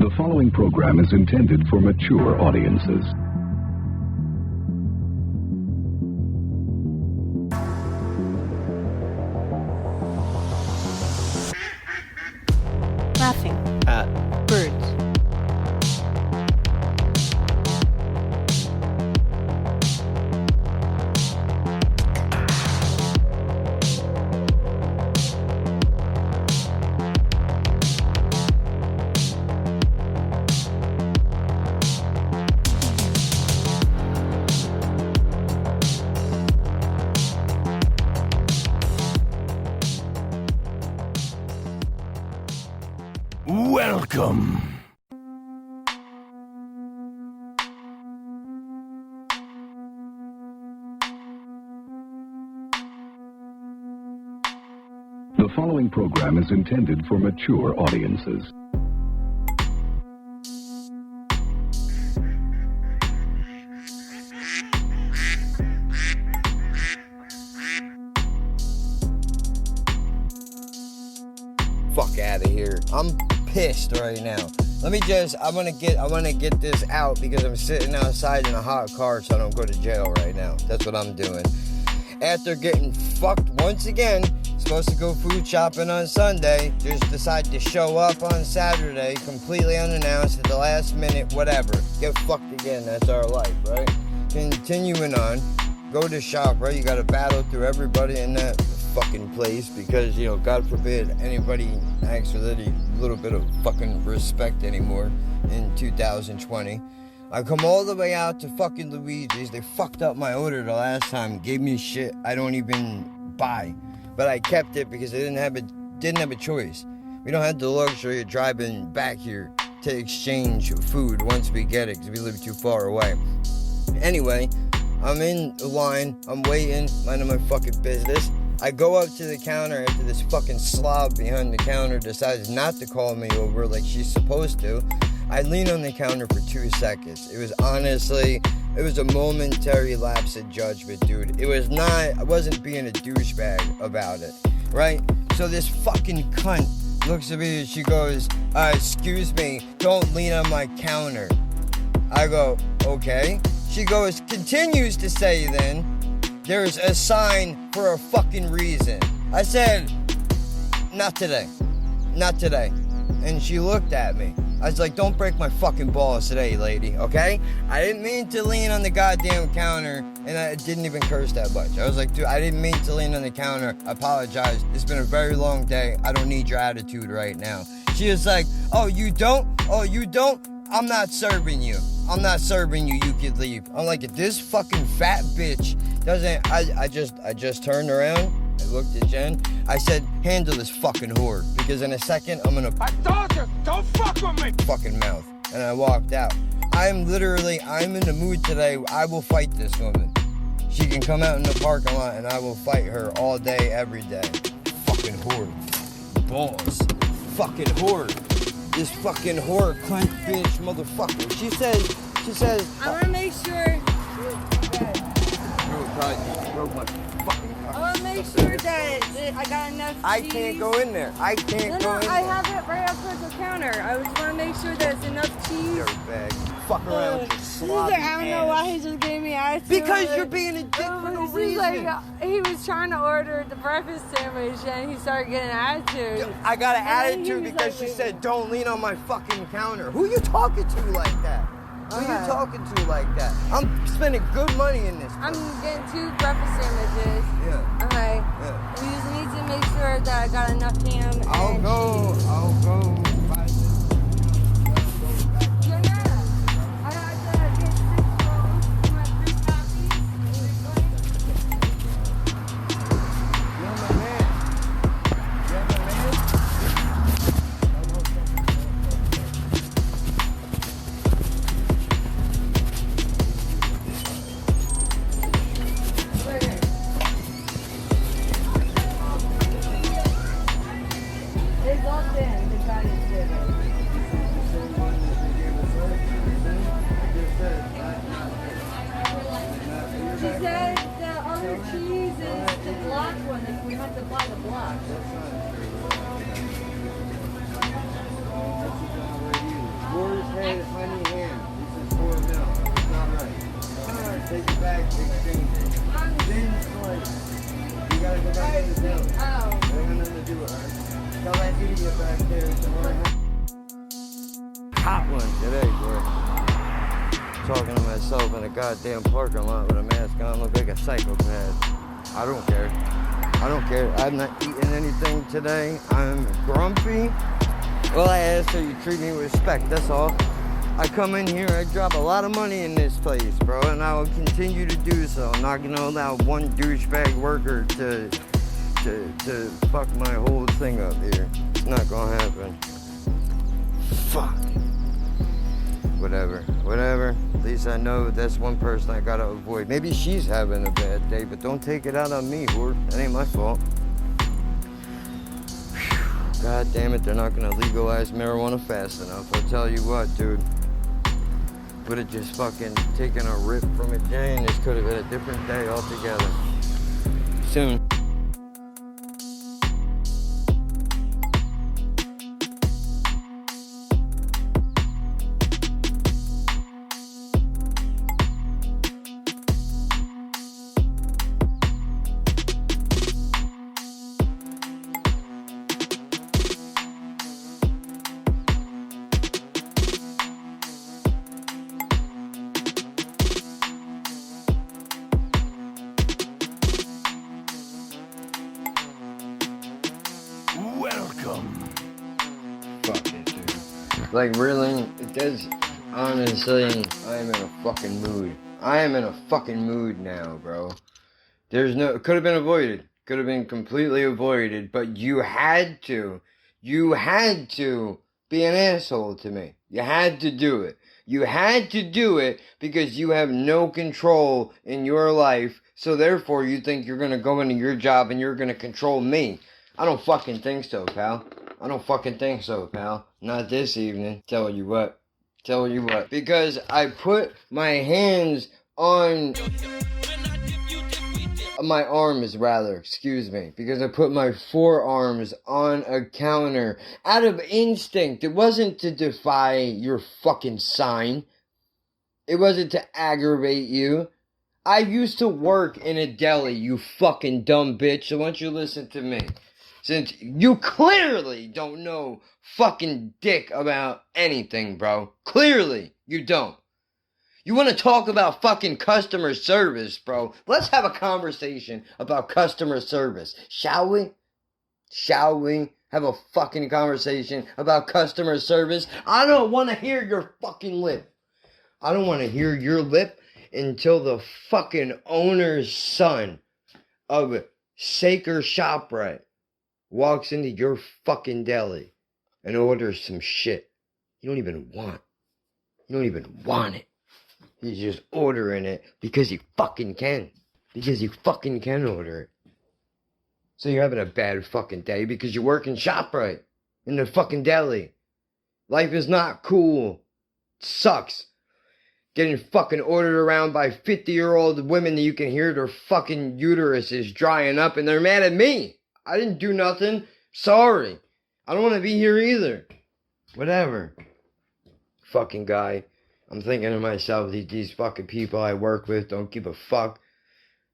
The following program is intended for mature audiences. Laughing at birds. Welcome. The following program is intended for mature audiences. Fuck out of here. I'm pissed right now. I want to get this out because I'm sitting outside in a hot car so I don't go to jail right now. That's what I'm doing. After getting fucked once again, supposed to go food shopping on Sunday, just decide to show up on Saturday completely unannounced at the last minute, whatever. Get fucked again, that's our life, right? Continuing on, go to shop, right? You gotta battle through everybody in that fucking place because, you know, God forbid anybody acts with any little bit of fucking respect anymore in 2020. I come all the way out to fucking Luigi's. They fucked up my order the last time, gave me shit I don't even buy. But I kept it because I didn't have a choice. We don't have the luxury of driving back here to exchange food once we get it because we live too far away. Anyway, I'm in line, I'm waiting, minding my fucking business. I go up to the counter after this fucking slob behind the counter decides not to call me over like she's supposed to. I lean on the counter for 2 seconds. It was a momentary lapse of judgment, dude. I wasn't being a douchebag about it, right? So this fucking cunt looks at me and she goes, excuse me, don't lean on my counter. I go, okay. She continues to say then, there's a sign for a fucking reason. I said, not today. Not today. And she looked at me. I was like, don't break my fucking balls today, lady, okay? I didn't mean to lean on the goddamn counter, and I didn't even curse that much. I was like, dude, I didn't mean to lean on the counter. I apologize. It's been a very long day. I don't need your attitude right now. She was like, oh, you don't? Oh, you don't? I'm not serving you. I'm not serving you. You could leave. I'm like, if this fucking fat bitch doesn't... I just turned around. I looked at Jen. I said, handle this fucking whore. Because in a second, I'm gonna... I told you, don't fuck with me! Fucking mouth. And I walked out. I'm in the mood today. I will fight this woman. She can come out in the parking lot and I will fight her all day, every day. Fucking whore. Balls. Fucking whore. This fucking whore, cunt, bitch, motherfucker. She says... I want to make sure... I want to make sure that I got enough cheese. I can't go in there. I have it right up towards the counter. I just want to make sure there's enough cheese. Dirtbag. Fuck around with your sloppy I don't know why he just gave me attitude. Because you're being a dick for no reason. Like, he was trying to order the breakfast sandwich and he started getting an attitude. I got an attitude because she said, don't lean on my fucking counter. Who you talking to like that? Who you talking to like that? I'm spending good money in this. I'm getting 2 breakfast sandwiches. Yeah. Okay. Yeah. We just need to make sure that I got enough ham and I'll go. Oh. That ain't got nothing to do with her. Tell that idiot back there to learn hot one today, boy. Talking to myself in a goddamn parking lot with a mask on, look like a psychopath. I don't care. I don't care. I'm not eating anything today. I'm grumpy. Well, I ask that you treat me with respect, that's all. I come in here, I drop a lot of money in this place, bro, and I will continue to do so. I'm not gonna allow one douchebag worker to fuck my whole thing up here. It's not gonna happen. Fuck. Whatever. At least I know that's one person I gotta avoid. Maybe she's having a bad day, but don't take it out on me, whore. That ain't my fault. God damn it, they're not gonna legalize marijuana fast enough. I'll tell you what, dude. Would have just fucking taken a rip from it, Jane. This could have been a different day altogether. Soon. Welcome. Fuck it, dude. Like, really? It does. Honestly, I am in a fucking mood. I am in a fucking mood now, bro. There's no. It could have been avoided. Could have been completely avoided, but you had to. You had to be an asshole to me. You had to do it. You had to do it because you have no control in your life, so therefore you think you're gonna go into your job and you're gonna control me. I don't fucking think so, pal. I don't fucking think so, pal. Not this evening. Tell you what. Because I put my hands on my arms, rather. Excuse me. Because I put my forearms on a counter out of instinct. It wasn't to defy your fucking sign. It wasn't to aggravate you. I used to work in a deli, you fucking dumb bitch. So why don't you listen to me? Since you clearly don't know fucking dick about anything, bro. Clearly, you don't. You want to talk about fucking customer service, bro? Let's have a conversation about customer service. Shall we? Shall we have a fucking conversation about customer service? I don't want to hear your fucking lip. I don't want to hear your lip until the fucking owner's son of Saker ShopRite walks into your fucking deli and orders some shit you don't even want. You don't even want it. He's just ordering it because he fucking can. Because you fucking can order it. So you're having a bad fucking day because you work in ShopRite. In the fucking deli. Life is not cool. It sucks. Getting fucking ordered around by 50-year-old women that you can hear their fucking uterus is drying up and they're mad at me. I didn't do nothing. Sorry. I don't want to be here either. Whatever. Fucking guy. I'm thinking to myself, these fucking people I work with don't give a fuck.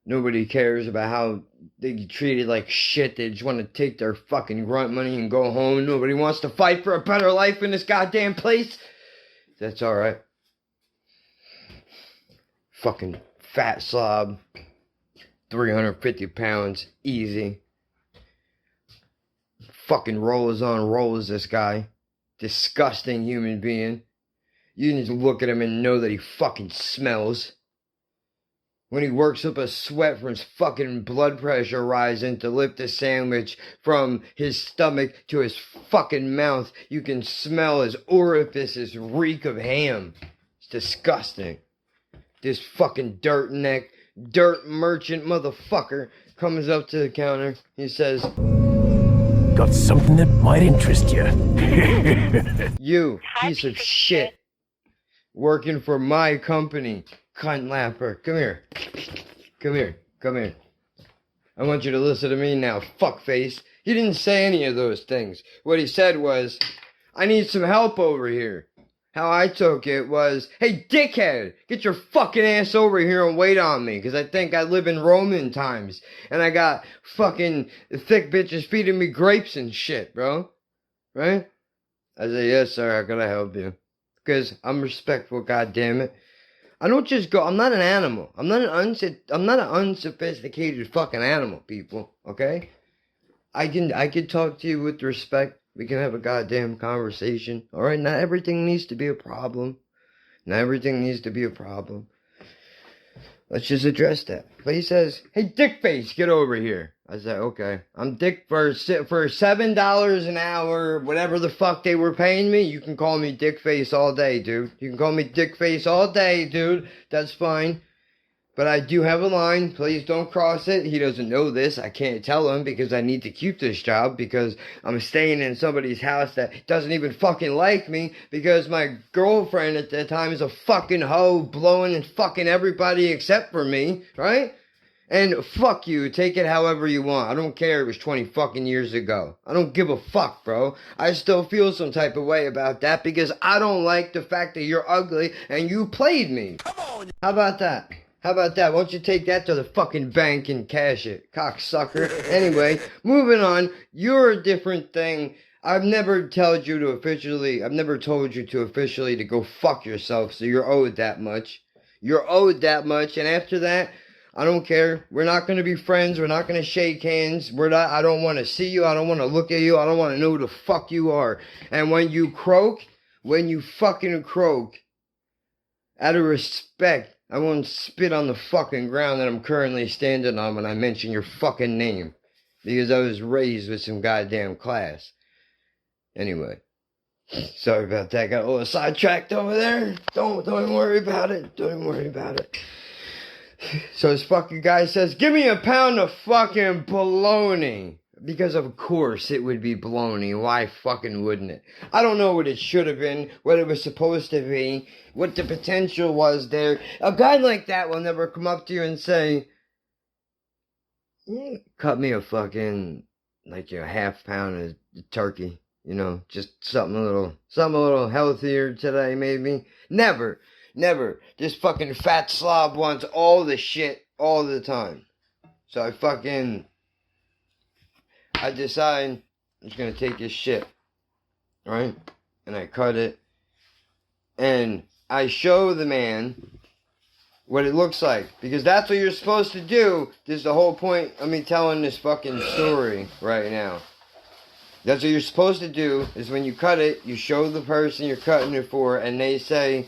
Nobody cares about how they get treated like shit. They just want to take their fucking grunt money and go home. Nobody wants to fight for a better life in this goddamn place. That's alright. Fucking fat slob. 350 pounds. Easy. Fucking rollers on rollers, this guy. Disgusting human being. You can just look at him and know that he fucking smells. When he works up a sweat from his fucking blood pressure rising to lift a sandwich from his stomach to his fucking mouth, you can smell his orifices reek of ham. It's disgusting. This fucking dirt merchant motherfucker comes up to the counter. He says, Got something that might interest you. "You piece of shit. Working for my company, cunt lapper. Come here. Come here. I want you to listen to me now, fuckface." He didn't say any of those things. What he said was, "I need some help over here. how I took it was, hey, dickhead, get your fucking ass over here and wait on me, because I think I live in Roman times, and I got fucking thick bitches feeding me grapes and shit, bro. Right? I said, yes, sir, how can I help you? Because I'm respectful, goddammit. I don't just go, I'm not an animal. I'm not an unsophisticated fucking animal, people, okay? I can talk to you with respect. We can have a goddamn conversation. Alright, not everything needs to be a problem. Not everything needs to be a problem. Let's just address that. But he says, hey, dickface, get over here. I said, okay. I'm dick for $7 an hour, whatever the fuck they were paying me. You can call me dickface all day, dude. You can call me dickface all day, dude. That's fine. But I do have a line. Please don't cross it. He doesn't know this. I can't tell him because I need to keep this job because I'm staying in somebody's house that doesn't even fucking like me because my girlfriend at that time is a fucking hoe blowing and fucking everybody except for me, right? And fuck you. Take it however you want. I don't care. It was 20 fucking years ago. I don't give a fuck, bro. I still feel some type of way about that because I don't like the fact that you're ugly and you played me. Come on. How about that? How about that? Why don't you take that to the fucking bank and cash it, cocksucker? Anyway, moving on. You're a different thing. I've never told you to officially to go fuck yourself, so you're owed that much. You're owed that much, and after that, I don't care. We're not going to be friends. We're not going to shake hands. I don't want to see you. I don't want to look at you. I don't want to know who the fuck you are. And when you fucking croak, out of respect, I won't spit on the fucking ground that I'm currently standing on when I mention your fucking name. Because I was raised with some goddamn class. Anyway. Sorry about that. Got a little sidetracked over there. Don't even worry about it. Don't even worry about it. So this fucking guy says, give me a pound of fucking bologna. Because of course it would be bologna. Why fucking wouldn't it? I don't know what it should have been, what it was supposed to be, what the potential was there. A guy like that will never come up to you and say, cut me a fucking, like a half pound of turkey. You know, just something a little healthier today maybe. Never. This fucking fat slob wants all the shit all the time. So I decide I'm just going to take his shit, right? And I cut it. And I show the man what it looks like. Because that's what you're supposed to do. This is the whole point of me telling this fucking story right now. That's what you're supposed to do, is when you cut it, you show the person you're cutting it for, and they say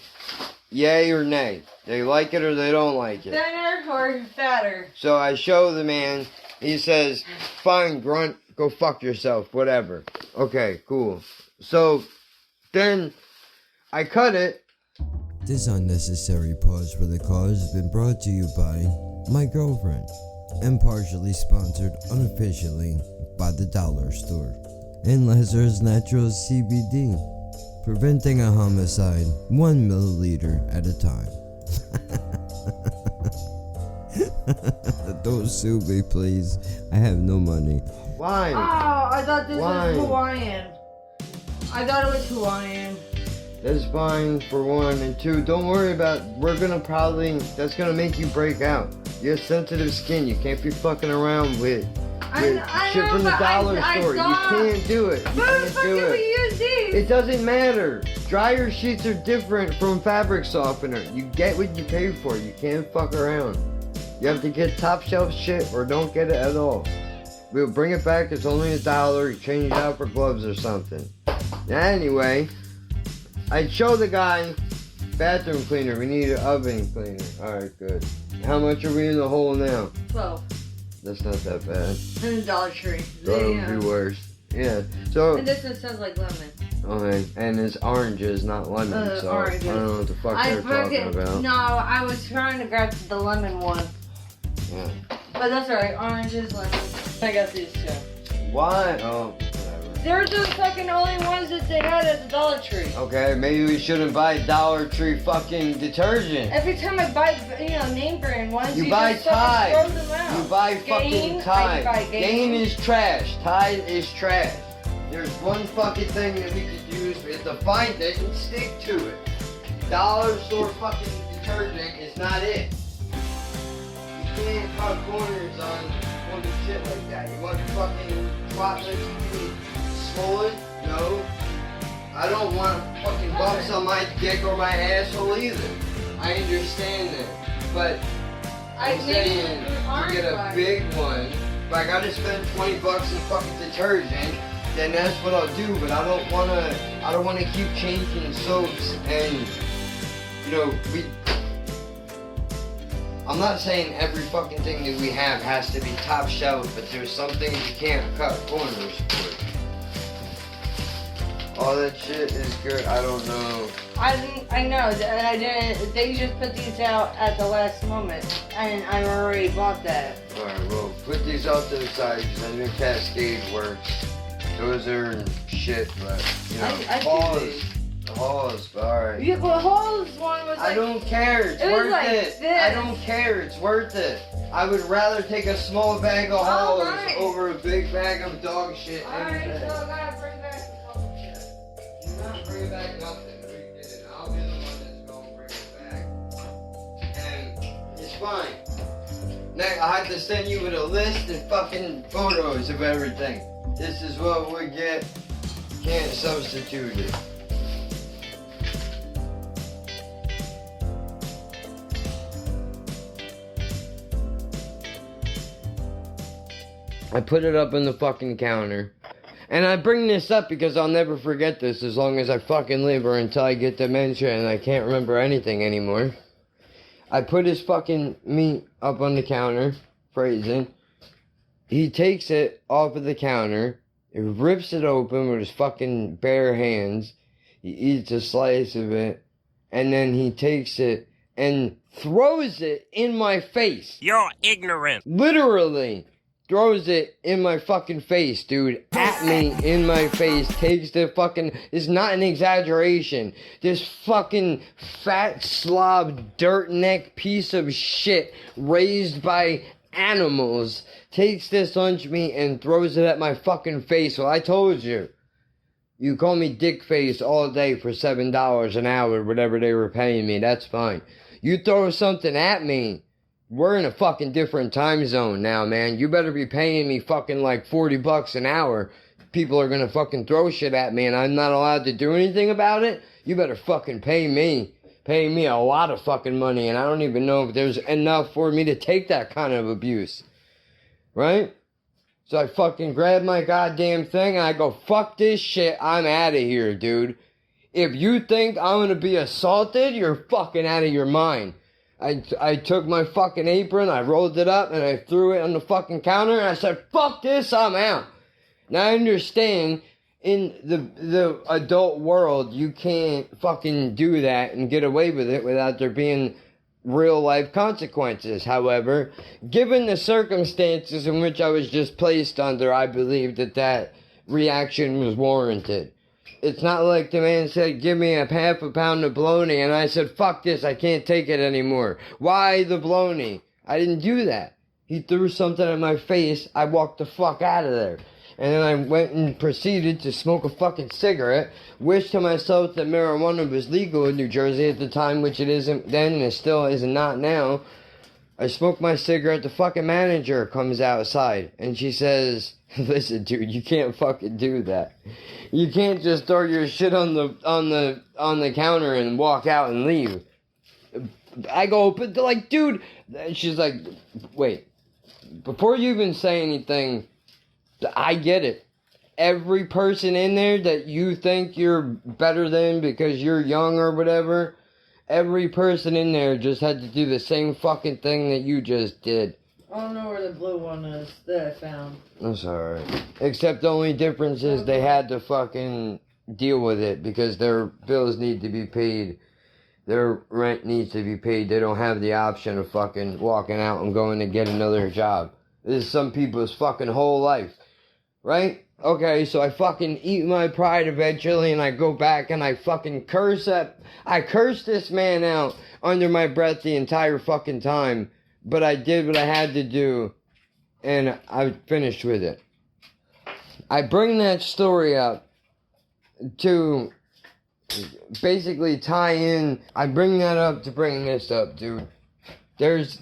yay or nay. They like it or they don't like it. Thinner or fatter? So I show the man. He says, fine, grunt. Go fuck yourself, whatever. Okay, cool. So, then, I cut it. This unnecessary pause for the cause has been brought to you by my girlfriend, and partially sponsored unofficially by the Dollar Store, and Lazarus Natural CBD, preventing a homicide 1 milliliter at a time. Don't sue me, please. I have no money. Why? Oh, I thought this was Hawaiian. I thought it was Hawaiian. That's fine for one, and two, don't worry about, that's gonna make you break out. You have sensitive skin, you can't be fucking around with shit from the dollar store. You can't do it. You can't do it. We use these? It doesn't matter. Dryer sheets are different from fabric softener. You get what you pay for. You can't fuck around. You have to get top shelf shit or don't get it at all. We'll bring it back. It's only $1. You change it out for gloves or something. Anyway, I show the guy bathroom cleaner. We need an oven cleaner. Alright, good. How much are we in the hole now? 12. That's not that bad. And Dollar Tree. Thought it would be worse. Yeah. So. And this one sounds like lemon. Okay, and it's oranges, not lemon. So oranges. I don't know what the fuck they're talking about. No, I was trying to grab the lemon one. Yeah. But that's alright. Oranges, lemon. I got these two. Why? Oh, whatever. They're the fucking only ones that they had at the Dollar Tree. Okay, maybe we shouldn't buy Dollar Tree fucking detergent. Every time I buy, name brand ones, you buy just Tide. throw them out. You buy fucking Tide. Gain? Gain is trash. Tide is trash. There's one fucking thing that we could use is to find it and stick to it. Dollar store fucking detergent is not it. You can't cut corners on the shit like that. You want fucking droplets to be swollen? No. I don't want fucking bumps on my dick or my asshole either. I understand that. But I'm saying to get a big one, if I gotta spend $20 in fucking detergent, then that's what I'll do. But I don't wanna keep changing soaps and, you know, I'm not saying every fucking thing that we have has to be top shelf, but there's some things you can't cut corners for. All that shit is good. I don't know. I know. I didn't. They just put these out at the last moment, and I already bought that. All right. Well, put these out to the side because I know Cascade works. Those are shit, but you know, Halls. All right. Yeah, but Halls one was like. I don't care. It's worth like it. this. I don't care. It's worth it. I would rather take a small bag of Halls right. over a big bag of dog shit. Alright, so I gotta bring back the couple shit. Do not bring back nothing. We did it. I'll be the one that's gonna bring it back. And it's fine. Now I have to send you with a list and fucking photos of everything. This is what we get. Can't substitute it. I put it up on the fucking counter. And I bring this up because I'll never forget this as long as I fucking live or until I get dementia and I can't remember anything anymore. I put his fucking meat up on the counter, phrasing. He takes it off of the counter, he rips it open with his fucking bare hands, he eats a slice of it, and then he takes it and throws it in my face. You're ignorant. Literally. Throws it in my fucking face, dude. At me, in my face. Takes the fucking... It's not an exaggeration. This fucking fat slob, dirt neck piece of shit raised by animals takes this lunch meat and throws it at my fucking face. Well, I told you. You call me dick face all day for $7 an hour, whatever they were paying me. That's fine. You throw something at me. We're in a fucking different time zone now, man. You better be paying me fucking like $40 an hour. People are gonna fucking throw shit at me and I'm not allowed to do anything about it. You better fucking pay me. Pay me a lot of fucking money and I don't even know if there's enough for me to take that kind of abuse. Right? So I fucking grab my goddamn thing and I go, fuck this shit, I'm out of here, dude. If you think I'm gonna be assaulted, you're fucking out of your mind. I took my fucking apron, I rolled it up, and I threw it on the fucking counter, and I said, fuck this, I'm out. Now, I understand, in the adult world, you can't fucking do that and get away with it without there being real-life consequences. However, given the circumstances in which I was just placed under, I believe that reaction was warranted. It's not like the man said, give me a half a pound of bologna, and I said, fuck this, I can't take it anymore. Why the bologna? I didn't do that. He threw something at my face, I walked the fuck out of there. And then I went and proceeded to smoke a fucking cigarette, wished to myself that marijuana was legal in New Jersey at the time, which it isn't then, and it still is not now. I smoked my cigarette, the fucking manager comes outside, and she says, listen, dude, you can't fucking do that. You can't just throw your shit on the counter and walk out and leave. I go, but like, dude, she's like, wait, before you even say anything, I get it. Every person in there that you think you're better than because you're young or whatever, every person in there just had to do the same fucking thing that you just did. I don't know where the blue one is that I found. That's alright. Except the only difference is they had to fucking deal with it because their bills need to be paid. Their rent needs to be paid. They don't have the option of fucking walking out and going to get another job. This is some people's fucking whole life. Right? Okay, so I fucking eat my pride eventually and I go back and I fucking curse this man out under my breath the entire fucking time. But I did what I had to do, and I finished with it. I bring that story up to basically tie in. I bring that up to bring this up, dude. There's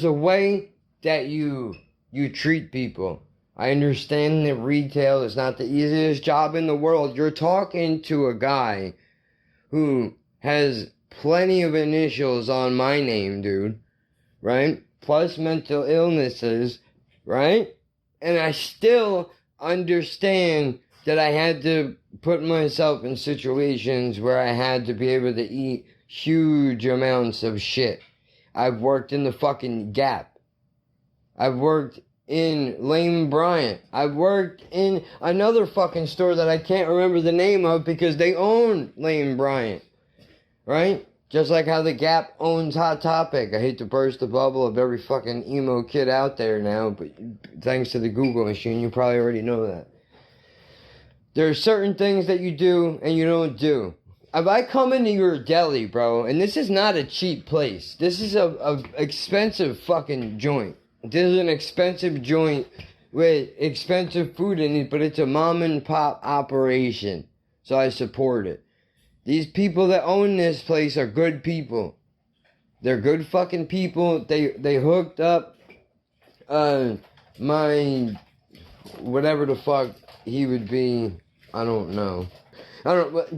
a way that you treat people. I understand that retail is not the easiest job in the world. You're talking to a guy who has plenty of initials on my name, dude, right? Plus mental illnesses, right? And I still understand that I had to put myself in situations where I had to be able to eat huge amounts of shit. I've worked in the fucking Gap. I've worked in Lane Bryant. I've worked in another fucking store that I can't remember the name of because they own Lane Bryant. Right? Just like how the Gap owns Hot Topic. I hate to burst the bubble of every fucking emo kid out there now, but thanks to the Google machine, you probably already know that. There are certain things that you do and you don't do. If I come into your deli, bro, and this is not a cheap place. This is a expensive fucking joint. This is an expensive joint with expensive food in it, but it's a mom and pop operation. So I support it. These people that own this place are good people. They're good fucking people. They hooked up my whatever the fuck he would be. I don't know.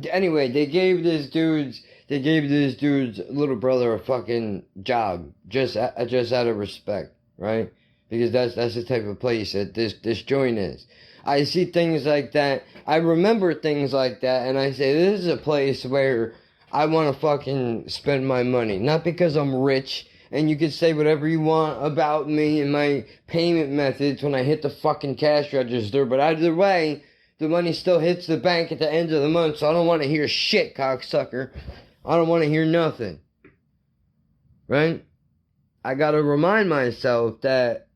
Anyway, they gave this dude's little brother a fucking job just out of respect, right? Because that's the type of place that this joint is. I see things like that. I remember things like that, and I say, this is a place where I want to fucking spend my money. Not because I'm rich, and you can say whatever you want about me and my payment methods when I hit the fucking cash register, but either way, the money still hits the bank at the end of the month, so I don't want to hear shit, cocksucker. I don't want to hear nothing. Right? I gotta remind myself that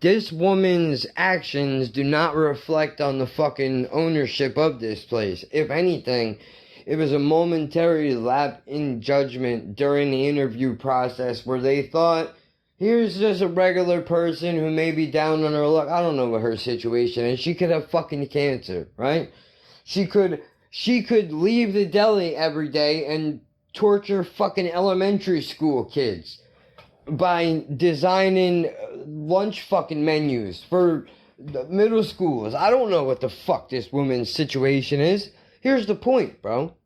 this woman's actions do not reflect on the fucking ownership of this place. If anything, it was a momentary lapse in judgment during the interview process where they thought, here's just a regular person who may be down on her luck. I don't know what her situation is. She could have fucking cancer, right? She could leave the deli every day and torture fucking elementary school kids by designing lunch fucking menus for middle schools. I don't know what the fuck this woman's situation is. Here's the point, bro.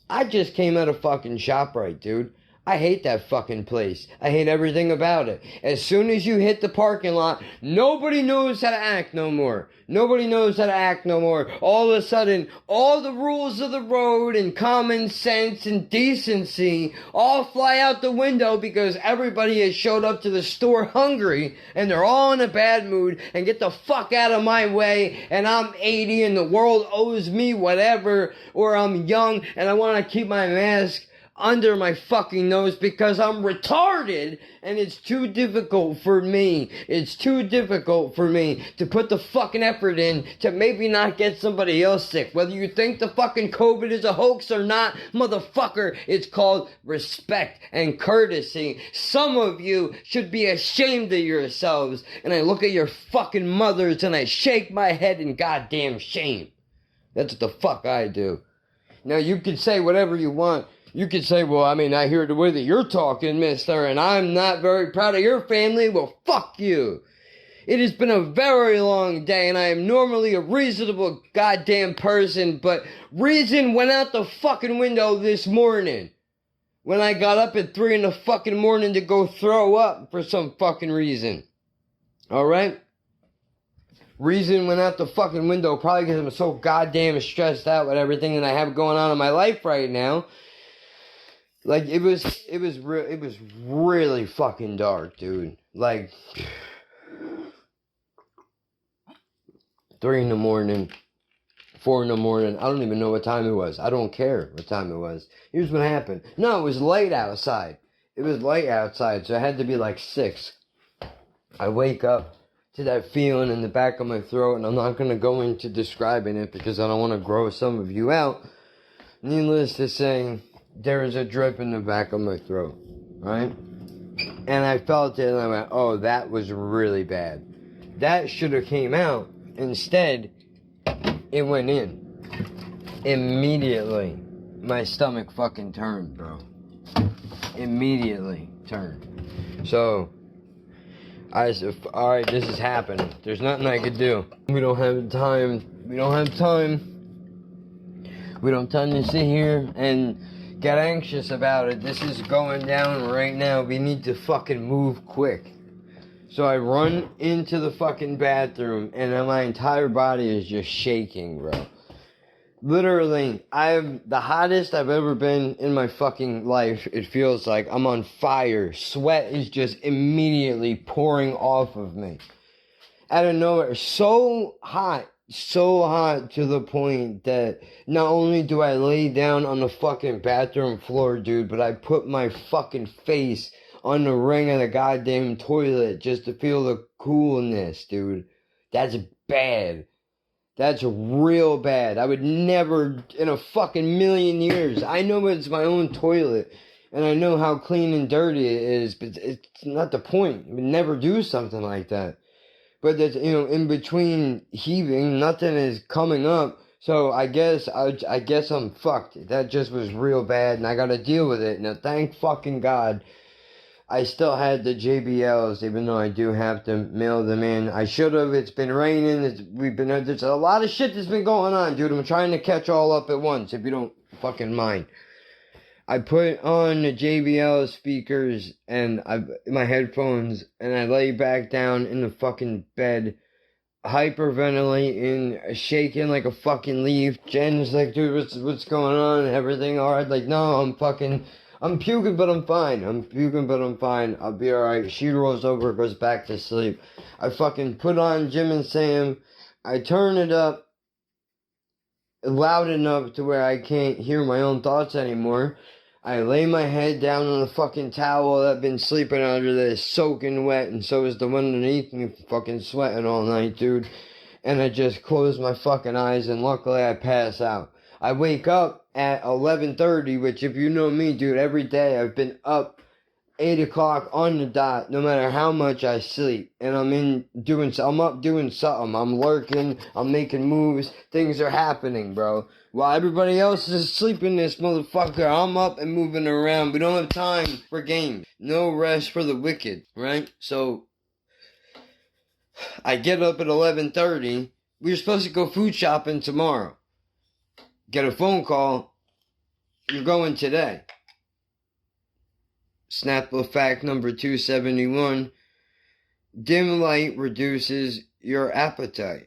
I just came out of fucking ShopRite, dude. I hate that fucking place. I hate everything about it. As soon as you hit the parking lot, nobody knows how to act no more. Nobody knows how to act no more. All of a sudden, all the rules of the road and common sense and decency all fly out the window because everybody has showed up to the store hungry and they're all in a bad mood and get the fuck out of my way and I'm 80 and the world owes me whatever, or I'm young and I want to keep my mask under my fucking nose because I'm retarded and it's too difficult for me. It's too difficult for me to put the fucking effort in to maybe not get somebody else sick. Whether you think the fucking COVID is a hoax or not, motherfucker, it's called respect and courtesy. Some of you should be ashamed of yourselves. And I look at your fucking mothers and I shake my head in goddamn shame. That's what the fuck I do. Now you can say whatever you want. You could say, well, I mean, I hear the way that you're talking, mister, and I'm not very proud of your family. Well, fuck you. It has been a very long day, and I am normally a reasonable goddamn person, but reason went out the fucking window this morning. When I got up at 3 in the fucking morning to go throw up for some fucking reason. Alright? Reason went out the fucking window, probably because I'm so goddamn stressed out with everything that I have going on in my life right now. Like, it was really fucking dark, dude. Like, 3 in the morning, 4 in the morning, I don't even know what time it was. I don't care what time it was. Here's what happened. No, it was late outside. It was late outside, so it had to be like 6. I wake up to that feeling in the back of my throat, and I'm not going to go into describing it because I don't want to gross some of you out. Needless to say, there was a drip in the back of my throat, right? And I felt it and I went, oh, that was really bad. That should have came out. Instead, it went in. Immediately, my stomach fucking turned, bro. Immediately turned. So, I said, alright, this is happening. There's nothing I could do. We don't have time. We don't have time to sit here and get anxious about it. This is going down right now. We need to fucking move quick. So I run into the fucking bathroom and my entire body is just shaking, bro. Literally, I'm the hottest I've ever been in my fucking life. It feels like I'm on fire. Sweat is just immediately pouring off of me. Out of nowhere. So hot to the point that not only do I lay down on the fucking bathroom floor, dude, but I put my fucking face on the ring of the goddamn toilet just to feel the coolness, dude. That's bad. That's real bad. I would never, in a fucking million years, I know it's my own toilet, and I know how clean and dirty it is, but it's not the point. I would never do something like that. But that's, in between heaving, nothing is coming up, so I guess I'm fucked. That just was real bad, and I gotta deal with it. Now, thank fucking God, I still had the JBLs, even though I do have to mail them in. I should have. It's been raining. There's a lot of shit that's been going on, dude. I'm trying to catch all up at once, if you don't fucking mind. I put on the JBL speakers and my headphones, and I lay back down in the fucking bed, hyperventilating, shaking like a fucking leaf. Jen's like, dude, what's going on? Everything alright? Like, no, I'm puking, but I'm fine. I'll be alright. She rolls over, goes back to sleep. I fucking put on Jim and Sam. I turn it up loud enough to where I can't hear my own thoughts anymore. I lay my head down on the fucking towel that I've been sleeping under that is soaking wet, and so is the one underneath me, fucking sweating all night, dude. And I just close my fucking eyes, and luckily I pass out. I wake up at 11:30, which, if you know me, dude, every day I've been up 8 o'clock on the dot, no matter how much I sleep. And I'm up doing something. I'm lurking, I'm making moves, things are happening, bro. While everybody else is sleeping, this motherfucker, I'm up and moving around. We don't have time for games. No rest for the wicked, right? So, I get up at 11:30. We were supposed to go food shopping tomorrow. Get a phone call. You're going today. Snapple fact number 271. Dim light reduces your appetite.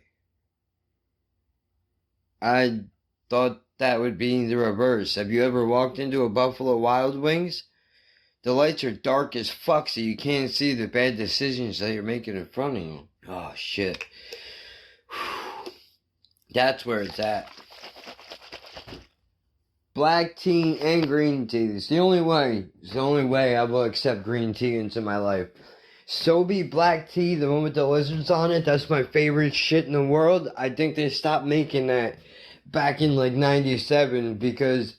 I thought that would be the reverse. Have you ever walked into a Buffalo Wild Wings? The lights are dark as fuck, so you can't see the bad decisions that you're making in front of you. Oh, shit. That's where it's at. Black tea and green tea. It's the only way I will accept green tea into my life. Sobe black tea, the one with the lizards on it, that's my favorite shit in the world. I think they stopped making that back in like 97 because,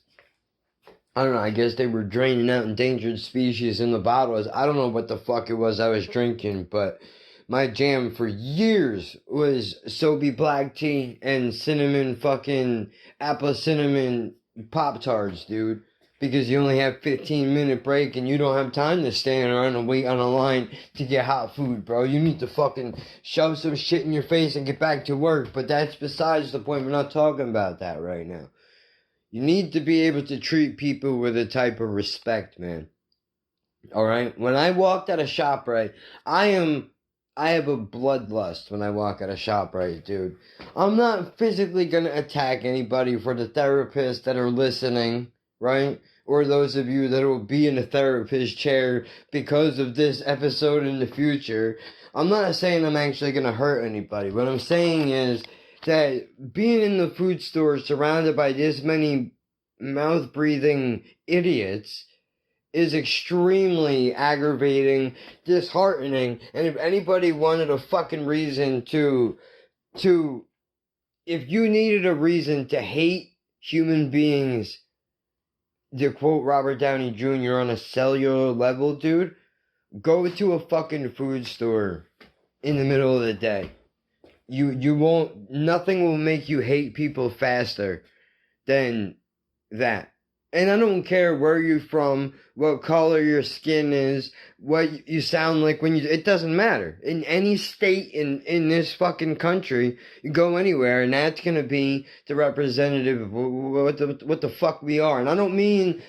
I don't know, I guess they were draining out endangered species in the bottles. I don't know what the fuck it was I was drinking, but my jam for years was Sobe black tea and cinnamon fucking apple cinnamon Pop-Tarts, dude. Because you only have 15-minute break and you don't have time to stand around and wait on a line to get hot food, bro. You need to fucking shove some shit in your face and get back to work. But that's besides the point. We're not talking about that right now. You need to be able to treat people with a type of respect, man. Alright? When I walked out of ShopRite, I have a bloodlust when I walk out of ShopRite, dude. I'm not physically gonna attack anybody. For the therapists that are listening, right? Or those of you that will be in a therapist chair because of this episode in the future. I'm not saying I'm actually gonna hurt anybody. What I'm saying is that being in the food store surrounded by this many mouth-breathing idiots is extremely aggravating, disheartening, and if anybody wanted a fucking reason if you needed a reason to hate human beings, to quote Robert Downey Jr. on a cellular level, dude, go to a fucking food store in the middle of the day. You won't, nothing will make you hate people faster than that. And I don't care where you're from, what color your skin is, what you sound like when it doesn't matter. In any state in this fucking country, you go anywhere and that's gonna be the representative of what the fuck we are. And I don't mean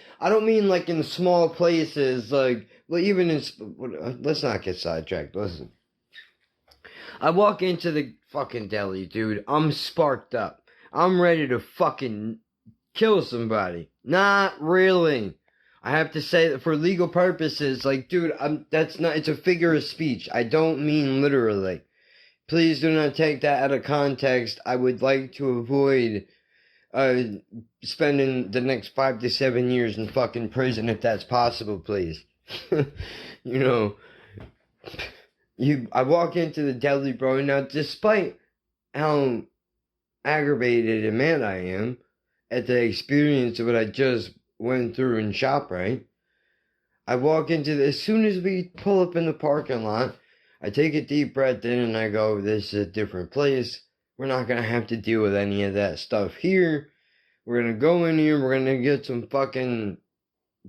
like in small places, like, well, even in, let's not get sidetracked, listen. I walk into the fucking deli, dude, I'm sparked up. I'm ready to fucking kill somebody. Not really. I have to say that for legal purposes, like, dude, it's a figure of speech. I don't mean literally. Please do not take that out of context. I would like to avoid spending the next 5 to 7 years in fucking prison if that's possible, please. You know, I walk into the deli, bro, now despite how aggravated and mad I am at the experience of what I just went through in ShopRite, I walk into as soon as we pull up in the parking lot, I take a deep breath in and I go, this is a different place. We're not going to have to deal with any of that stuff here. We're going to go in here, we're going to get some fucking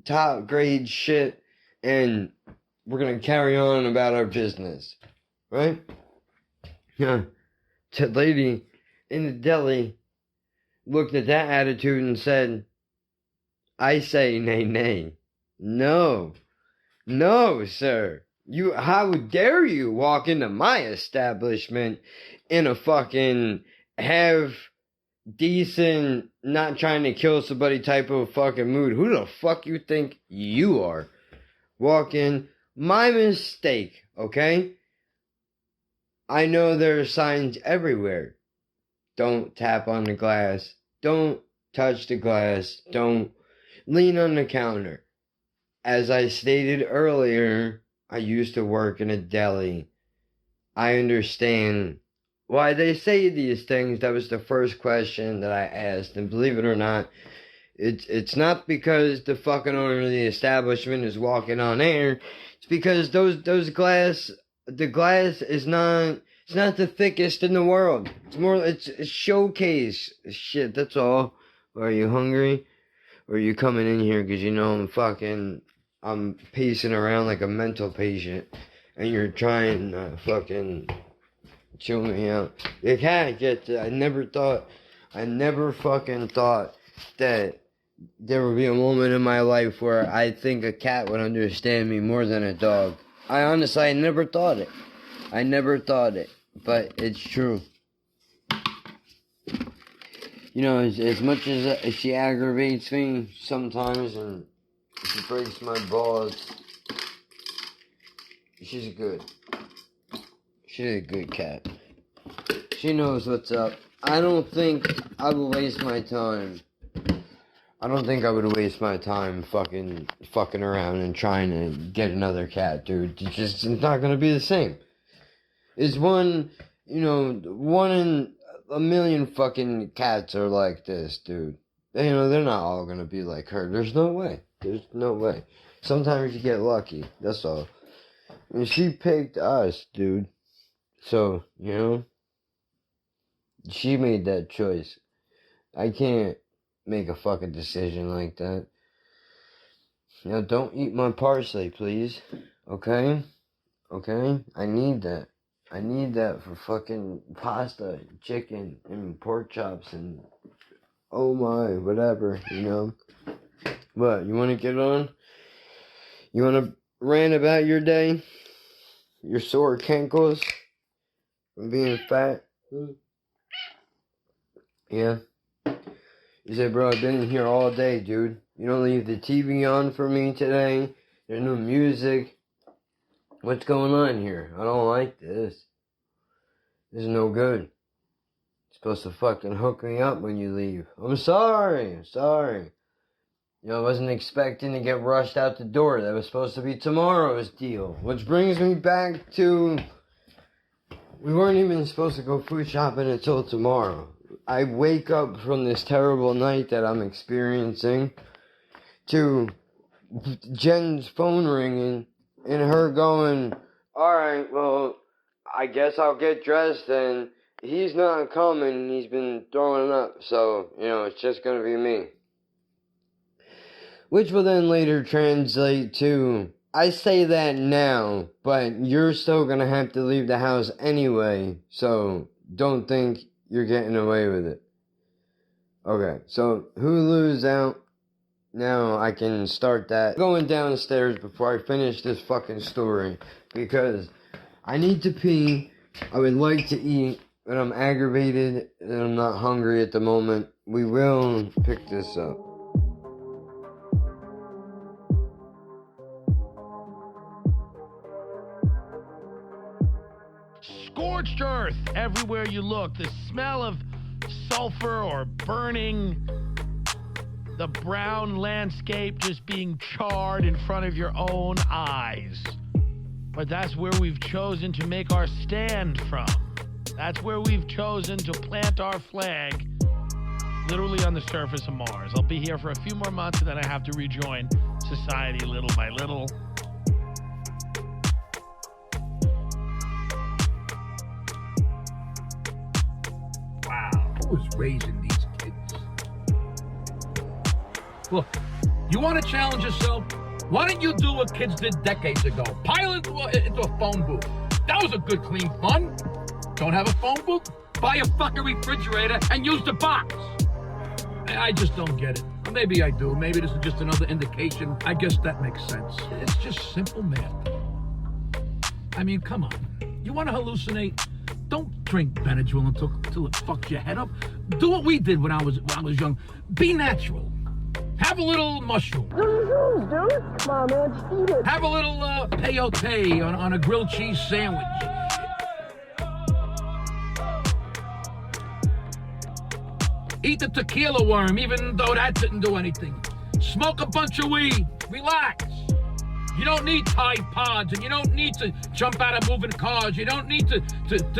top grade shit, and we're going to carry on about our business. Right? Yeah. That lady in the deli looked at that attitude and said, I say nay, nay. No. No, sir. How dare you walk into my establishment in a fucking have decent, not trying to kill somebody type of fucking mood. Who the fuck you think you are? Walk in. My mistake, okay? I know there are signs everywhere. Don't tap on the glass. Don't touch the glass. Don't lean on the counter. As I stated earlier, I used to work in a deli. I understand why they say these things. That was the first question that I asked. And believe it or not, it's not because the fucking owner of the establishment is walking on air. It's because the glass is not, it's not the thickest in the world. It's a showcase shit, that's all. Are you hungry? Or are you coming in here because you know I'm pacing around like a mental patient and you're trying to fucking chill me out? You can't get to, I never fucking thought that there would be a moment in my life where I think a cat would understand me more than a dog. I never thought it. But it's true. You know, as much as she aggravates me sometimes and she breaks my balls, she's a good cat. She knows what's up. I don't think I would waste my time. I don't think I would waste my time fucking around and trying to get another cat, dude. It's not gonna be the same. It's one in a million fucking cats are like this, dude. You know, they're not all gonna be like her. There's no way. Sometimes you get lucky, that's all. And she picked us, dude. So, you know, she made that choice. I can't make a fucking decision like that. You know, don't eat my parsley, please. Okay? I need that. I need that for fucking pasta, chicken, and pork chops, and oh my, whatever, you know. What, you want to get on? You want to rant about your day? Your sore cankles? From being fat? Yeah. You say, bro, I've been in here all day, dude. You don't leave the TV on for me today. There's no music. What's going on here? I don't like this. This is no good. You're supposed to fucking hook me up when you leave. I'm sorry. You know, I wasn't expecting to get rushed out the door. That was supposed to be tomorrow's deal. Which brings me back to, we weren't even supposed to go food shopping until tomorrow. I wake up from this terrible night that I'm experiencing to Jen's phone ringing and her going, alright, well, I guess I'll get dressed, and he's not coming. He's been throwing up, so, it's just gonna be me. Which will then later translate to, I say that now, but you're still gonna have to leave the house anyway, so don't think you're getting away with it. Okay, so Hulu's out. Now I can start that. Going downstairs before I finish this fucking story, because I need to pee. I would like to eat, but I'm aggravated and I'm not hungry at the moment. We will pick this up. Scorched earth everywhere you look. The smell of sulfur or burning, the brown landscape just being charred in front of your own eyes. But that's where we've chosen to make our stand from. That's where we've chosen to plant our flag, literally on the surface of Mars. I'll be here for a few more months and then I have to rejoin society little by little. Who's raising these kids? Look, you want to challenge yourself? Why don't you do what kids did decades ago? Pilot into a phone booth. That was a good, clean fun. Don't have a phone booth? Buy a fucking refrigerator and use the box. I just don't get it. Maybe I do. Maybe this is just another indication. I guess that makes sense. It's just simple math. I mean, come on. You want to hallucinate? Don't drink Benadryl until it fucks your head up. Do what we did when I was young. Be natural. Have a little mushroom. Dude, come on, man, just eat it. Have a little peyote on a grilled cheese sandwich. Eat the tequila worm, even though that didn't do anything. Smoke a bunch of weed. Relax. You don't need Tide Pods, and you don't need to jump out of moving cars. You don't need to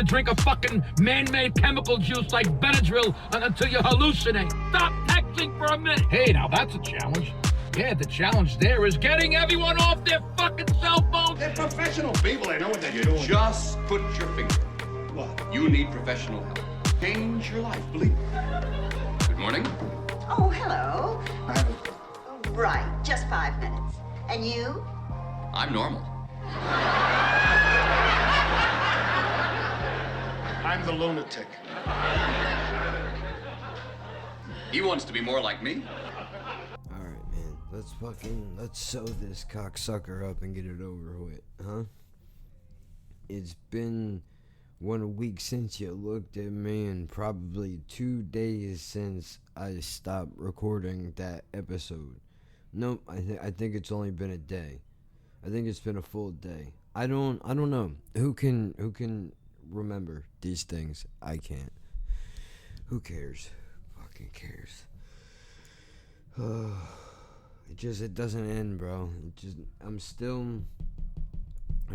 drink a fucking man-made chemical juice like Benadryl until you hallucinate. Stop texting for a minute. Hey, now that's a challenge. Yeah, the challenge there is getting everyone off their fucking cell phones. They're professional people. They know what they're doing. Just put your finger. What? You need professional help. Change your life, believe me. Good morning. Oh, hello. I haven't. Oh, right, just 5 minutes. And you? I'm normal. I'm the lunatic. He wants to be more like me. Alright, man. Let's sew this cocksucker up and get it over with, huh? It's been 1 week since you looked at me and probably 2 days since I stopped recording that episode. Nope, I think it's only been a day. I think it's been a full day. I don't know. Who can remember these things? I can't. Who cares? Fucking cares. It doesn't end, bro. I'm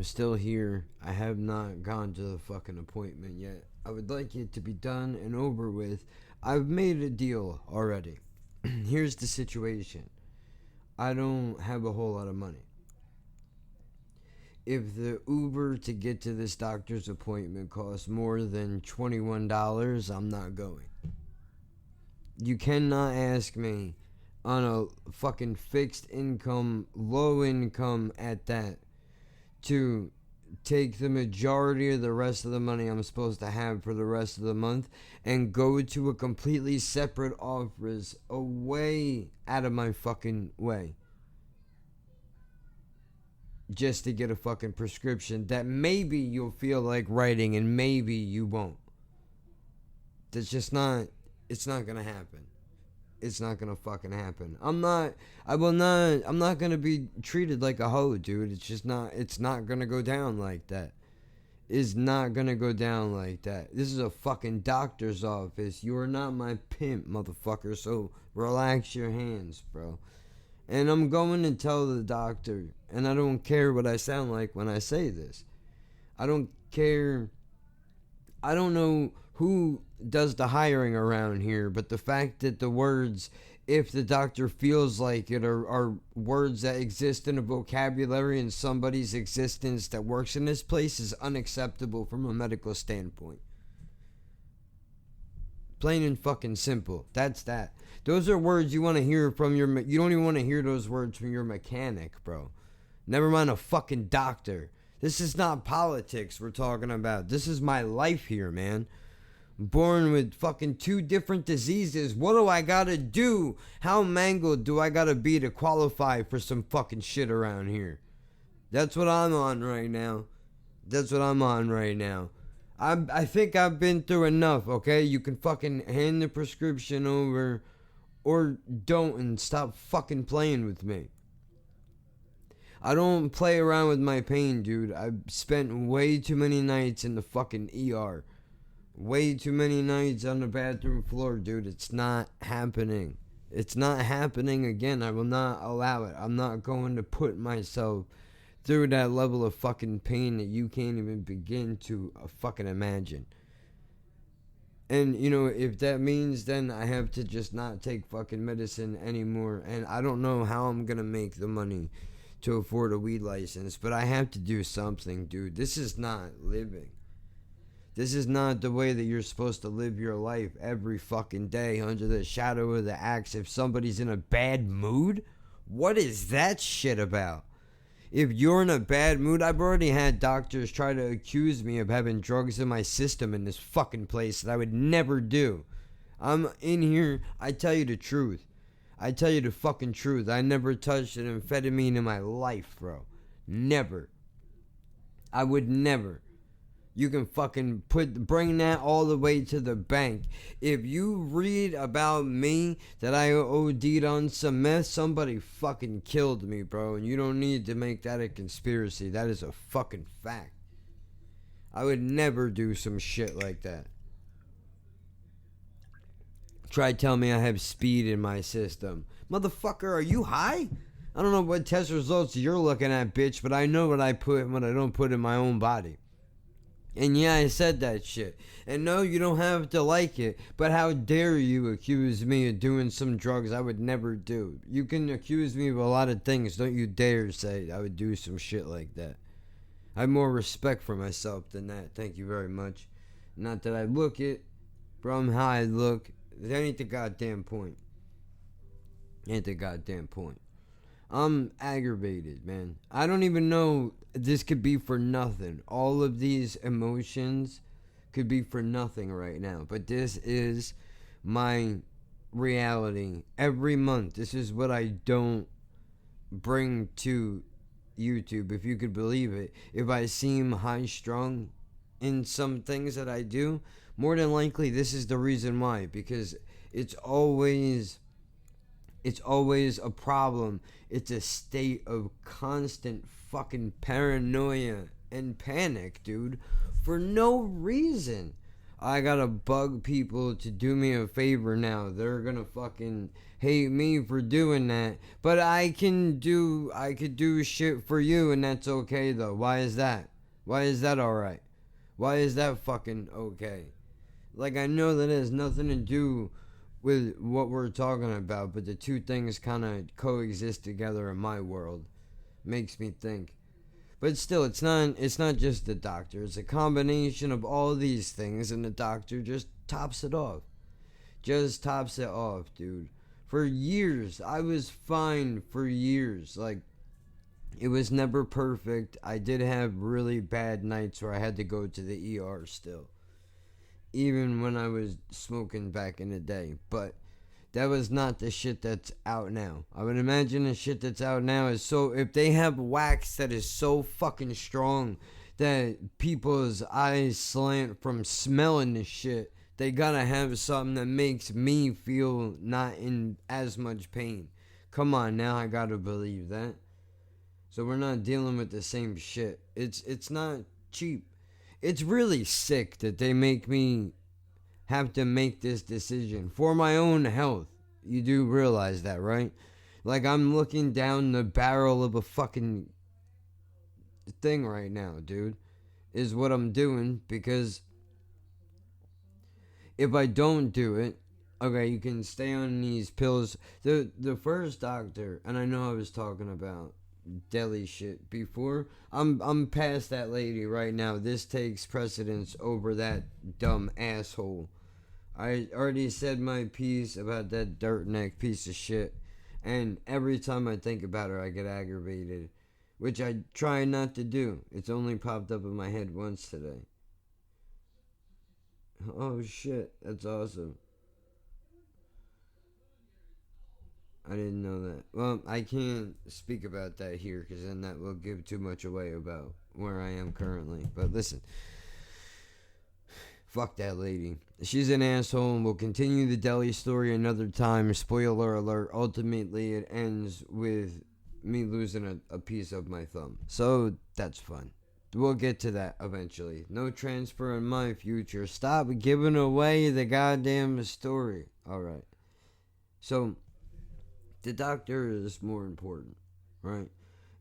still here. I have not gone to the fucking appointment yet. I would like it to be done and over with. I've made a deal already. Here's the situation. I don't have a whole lot of money. If the Uber to get to this doctor's appointment costs more than $21, I'm not going. You cannot ask me on a fucking fixed income, low income at that, to take the majority of the rest of the money I'm supposed to have for the rest of the month and go to a completely separate office away out of my fucking way. Just to get a fucking prescription that maybe you'll feel like writing and maybe you won't. That's just not, it's not gonna happen. It's not gonna fucking happen. I'm not gonna be treated like a hoe, dude. It's not gonna go down like that. It's not gonna go down like that. This is a fucking doctor's office. You are not my pimp, motherfucker, so relax your hands, bro. And I'm going to tell the doctor, and I don't care what I sound like when I say this. I don't care. I don't know who does the hiring around here, but the fact that the words if the doctor feels like it, or words that exist in a vocabulary in somebody's existence that works in this place is unacceptable from a medical standpoint. Plain and fucking simple. That's that. Those are words you want to hear from your... You don't even want to hear those words from your mechanic, bro. Never mind a fucking doctor. This is not politics we're talking about. This is my life here, man. Born with fucking 2 different diseases. What do I gotta do? How mangled do I gotta be to qualify for some fucking shit around here? That's what I'm on right now. I think I've been through enough, okay? You can fucking hand the prescription over or don't and stop fucking playing with me. I don't play around with my pain, dude. I've spent way too many nights in the fucking ER. Way too many nights on the bathroom floor, dude. It's not happening. It's not happening again. I will not allow it. I'm not going to put myself through that level of fucking pain that you can't even begin to fucking imagine. And, you know, if that means then I have to just not take fucking medicine anymore. And I don't know how I'm going to make the money to afford a weed license, but I have to do something, dude. This is not living. This is not the way that you're supposed to live your life every fucking day under the shadow of the axe. If somebody's in a bad mood, what is that shit about? If you're in a bad mood, I've already had doctors try to accuse me of having drugs in my system in this fucking place that I would never do. I'm in here, I tell you the truth. I tell you the fucking truth. I never touched an amphetamine in my life, bro. Never. I would never. You can fucking bring that all the way to the bank. If you read about me that I OD'd on some meth, somebody fucking killed me, bro. And you don't need to make that a conspiracy. That is a fucking fact. I would never do some shit like that. Try tell me I have speed in my system. Motherfucker, are you high? I don't know what test results you're looking at, bitch, but I know what I put and what I don't put in my own body. And yeah, I said that shit. And no, you don't have to like it, but how dare you accuse me of doing some drugs I would never do? You can accuse me of a lot of things. Don't you dare say I would do some shit like that. I have more respect for myself than that. Thank you very much. Not that I look it from how I look. That ain't the goddamn point. Ain't the goddamn point. I'm aggravated, man. I don't even know. This could be for nothing. All of these emotions could be for nothing right now. But this is my reality. Every month, this is what I don't bring to YouTube, if you could believe it. If I seem high-strung in some things that I do, more than likely this is the reason why. Because it's always a problem. It's a state of constant fucking paranoia and panic, dude, for no reason. I gotta bug people to do me a favor now. They're gonna fucking hate me for doing that, but I could do shit for you, and that's okay though. Why is that? Why is that alright? Why is that fucking okay? Like, I know that it has nothing to do with what we're talking about, but the two things kind of coexist together in my world. Makes me think. But still, it's not just the doctor. It's a combination of all these things, and the doctor just tops it off. Just tops it off, dude. For years, I was fine for years. Like, it was never perfect. I did have really bad nights where I had to go to the ER still. Even when I was smoking back in the day. But that was not the shit that's out now. I would imagine the shit that's out now is so... If they have wax that is so fucking strong that people's eyes slant from smelling the shit, they gotta have something that makes me feel not in as much pain. Come on, now I gotta believe that. So we're not dealing with the same shit. It's not cheap. It's really sick that they make me have to make this decision for my own health. You do realize that, right? Like, I'm looking down the barrel of a fucking thing right now, dude. Is what I'm doing, because if I don't do it, okay, you can stay on these pills. The first doctor, and I know I was talking about deli shit before. I'm past that lady right now. This takes precedence over that dumb asshole. I already said my piece about that dirt neck piece of shit, and every time I think about her, I get aggravated, which I try not to do. It's only popped up in my head once today. Oh shit, that's awesome. I didn't know that. Well, I can't speak about that here because then that will give too much away about where I am currently. But listen, fuck that lady. She's an asshole, and we'll continue the deli story another time. Spoiler alert, ultimately it ends with me losing a piece of my thumb. So that's fun. We'll get to that eventually. No transfer in my future. Stop giving away the goddamn story. Alright. So the doctor is more important, right?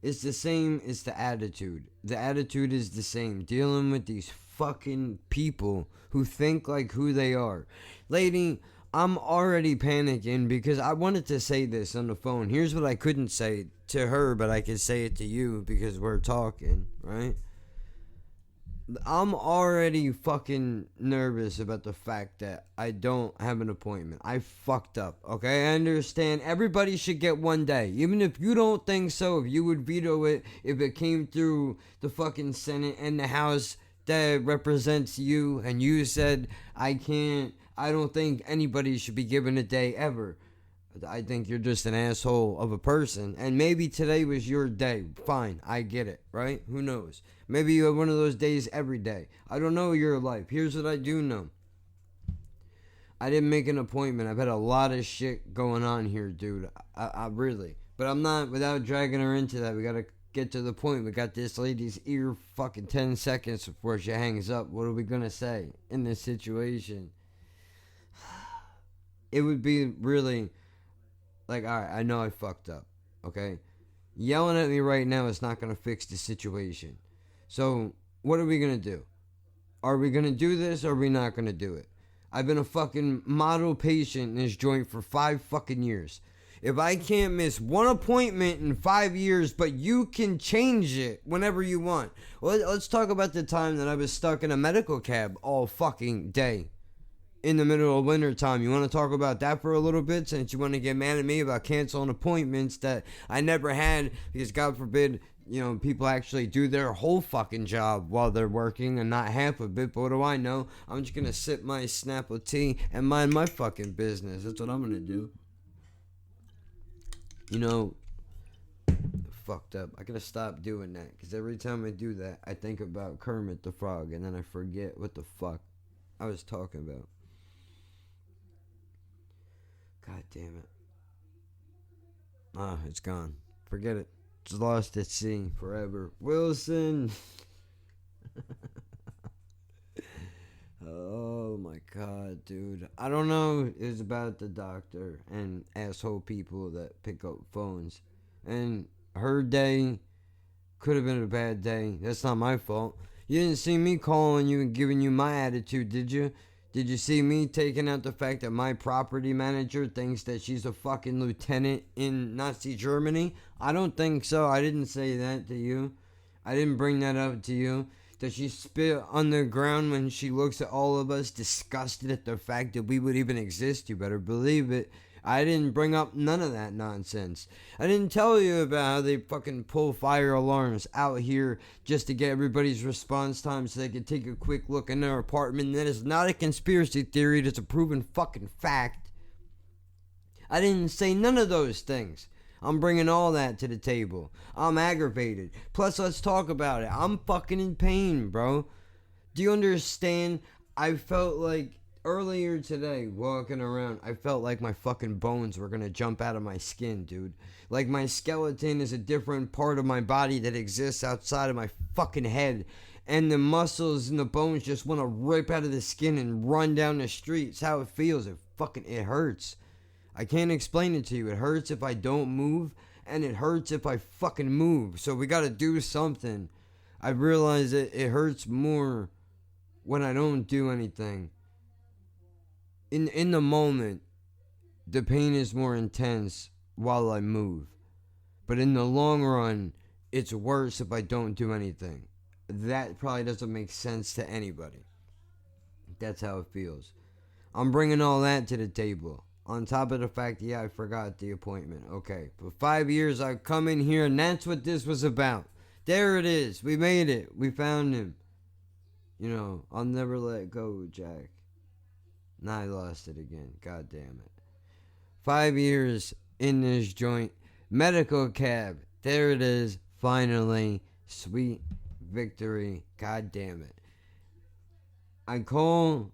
It's the same, it's the attitude. The attitude is the same. Dealing with these fucking people who think like who they are. Lady, I'm already panicking because I wanted to say this on the phone. Here's what I couldn't say to her, but I could say it to you because we're talking, right? I'm already fucking nervous about the fact that I don't have an appointment. I fucked up, okay? I understand everybody should get one day. Even if you don't think so, if you would veto it, if it came through the fucking Senate and the House that represents you, and you said, I don't think anybody should be given a day ever. I think you're just an asshole of a person, and maybe today was your day. Fine, I get it, right? Who knows? Maybe you have one of those days every day. I don't know your life. Here's what I do know. I didn't make an appointment. I've had a lot of shit going on here, dude. I really. But I'm not, without dragging her into that, we gotta get to the point. We got this lady's ear fucking 10 seconds before she hangs up. What are we gonna say in this situation? It would be really... like, alright, I know I fucked up, okay? Yelling at me right now is not going to fix the situation. So, what are we going to do? Are we going to do this or are we not going to do it? I've been a fucking model patient in this joint for 5 fucking years. If I can't miss one appointment in 5 years, but you can change it whenever you want. Well, let's talk about the time that I was stuck in a medical cab all fucking day. In the middle of winter time. You want to talk about that for a little bit, since you want to get mad at me about canceling appointments that I never had, because God forbid, people actually do their whole fucking job while they're working and not half of it. But what do I know? I'm just gonna sip my Snapple tea and mind my fucking business. That's what I'm gonna do. Fucked up. I gotta stop doing that, because every time I do that, I think about Kermit the Frog and then I forget what the fuck I was talking about. God damn it. It's gone. Forget it. It's lost at sea forever. Wilson! Oh my god, dude. I don't know. It's about the doctor and asshole people that pick up phones. And her day could have been a bad day. That's not my fault. You didn't see me calling you and giving you my attitude, did you? Did you see me taking out the fact that my property manager thinks that she's a fucking lieutenant in Nazi Germany? I don't think so. I didn't say that to you. I didn't bring that up to you. Does she spit on the ground when she looks at all of us, disgusted at the fact that we would even exist? You better believe it. I didn't bring up none of that nonsense. I didn't tell you about how they fucking pull fire alarms out here just to get everybody's response time so they can take a quick look in their apartment. That is not a conspiracy theory. That's a proven fucking fact. I didn't say none of those things. I'm bringing all that to the table. I'm aggravated. Plus, let's talk about it. I'm fucking in pain, bro. Do you understand? I felt like earlier today, walking around, I felt like my fucking bones were gonna jump out of my skin, dude. Like my skeleton is a different part of my body that exists outside of my fucking head. And the muscles and the bones just want to rip out of the skin and run down the street. It's how it feels. It hurts. I can't explain it to you. It hurts if I don't move, and it hurts if I fucking move. So we gotta do something. I realize that it hurts more when I don't do anything. In the moment, the pain is more intense while I move. But in the long run, it's worse if I don't do anything. That probably doesn't make sense to anybody. That's how it feels. I'm bringing all that to the table. On top of the fact, yeah, I forgot the appointment. Okay, for 5 years I've come in here and that's what this was about. There it is. We made it. We found him. You know, I'll never let go, Jack. Nah, I lost it again. God damn it. 5 years in this joint. Medical cab. There it is. Finally. Sweet victory. God damn it. I call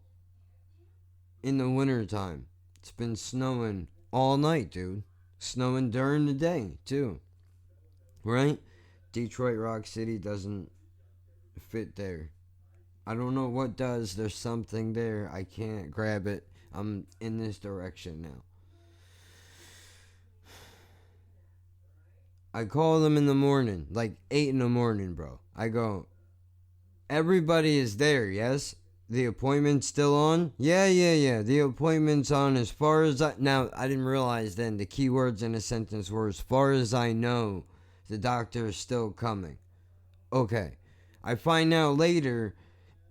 in the wintertime. It's been snowing all night, dude. Snowing during the day, too. Right? Detroit Rock City doesn't fit there. I don't know what does. There's something there. I can't grab it. I'm in this direction now. I call them in the morning, like 8 in the morning, bro. I go, everybody is there, yes? The appointment's still on? Yeah. The appointment's on as far as I... Now, I didn't realize then the key words in a sentence were, as far as I know, the doctor is still coming. Okay. I find out later,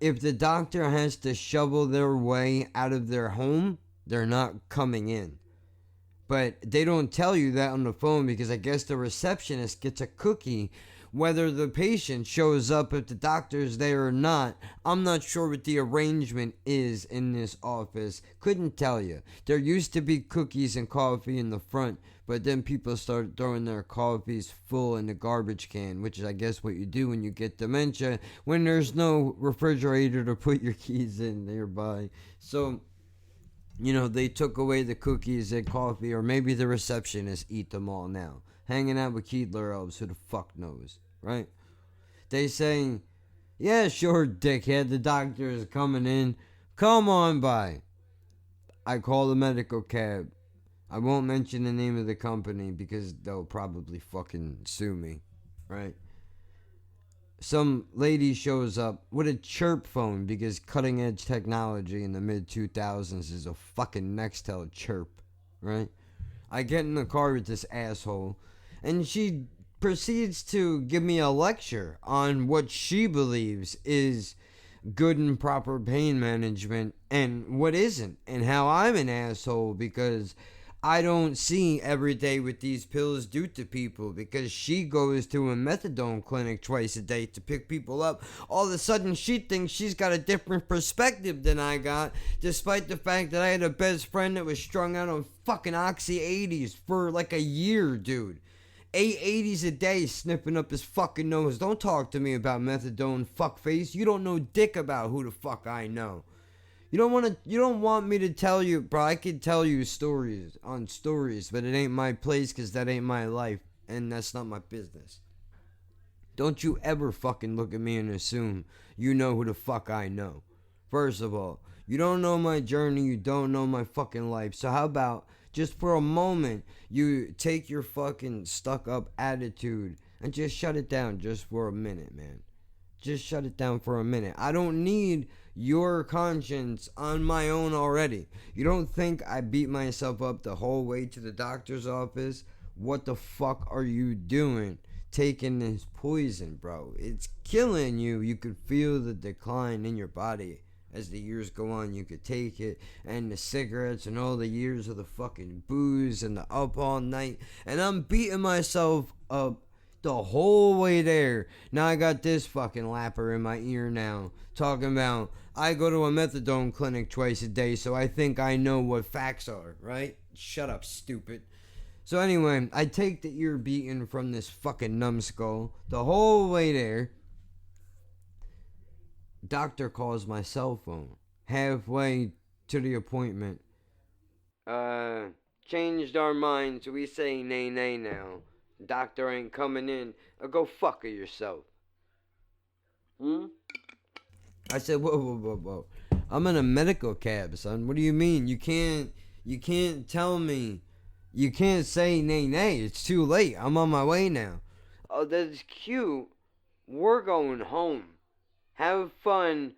if the doctor has to shovel their way out of their home, they're not coming in. But they don't tell you that on the phone because I guess the receptionist gets a cookie whether the patient shows up if the doctor's there or not. I'm not sure what the arrangement is in this office. Couldn't tell you. There used to be cookies and coffee in the front, but then people started throwing their coffees full in the garbage can, which is I guess what you do when you get dementia, when there's no refrigerator to put your keys in nearby. So, you know, they took away the cookies and coffee, or maybe the receptionists eat them all now. Hanging out with Keebler elves, who the fuck knows, right? They say, yeah, sure, dickhead, the doctor is coming in. Come on by. I call the medical cab. I won't mention the name of the company because they'll probably fucking sue me, right? Some lady shows up with a chirp phone because cutting edge technology in the mid 2000s is a fucking Nextel chirp, right? I get in the car with this asshole and she proceeds to give me a lecture on what she believes is good and proper pain management and what isn't, and how I'm an asshole because I don't see every day what these pills do to people, because she goes to a methadone clinic twice a day to pick people up. All of a sudden she thinks she's got a different perspective than I got, despite the fact that I had a best friend that was strung out on fucking Oxy 80s for like a year, dude. 8 80s a day sniffing up his fucking nose. Don't talk to me about methadone, fuckface. You don't know dick about who the fuck I know. You don't want me to tell you, bro. I could tell you stories on stories, but it ain't my place because that ain't my life, and that's not my business. Don't you ever fucking look at me and assume you know who the fuck I know. First of all, you don't know my journey, you don't know my fucking life, so how about just for a moment, you take your fucking stuck up attitude and just shut it down just for a minute, man. Just shut it down for a minute. I don't need your conscience on my own already. You don't think I beat myself up the whole way to the doctor's office? What the fuck are you doing? Taking this poison, bro. It's killing you. You could feel the decline in your body. As the years go on, you could take it, and the cigarettes and all the years of the fucking booze and the up all night, and I'm beating myself up the whole way there. Now I got this fucking lapper in my ear now, talking about I go to a methadone clinic twice a day, so I think I know what facts are, right? Shut up, stupid. So anyway, I take the ear beating from this fucking numbskull the whole way there. Doctor calls my cell phone halfway to the appointment. Changed our minds. We say nay now. Doctor ain't coming in. Go fuck yourself. I said, whoa. I'm in a medical cab, son. What do you mean? You can't tell me. You can't say nay. It's too late. I'm on my way now. Oh, that's cute. We're going home. Have fun.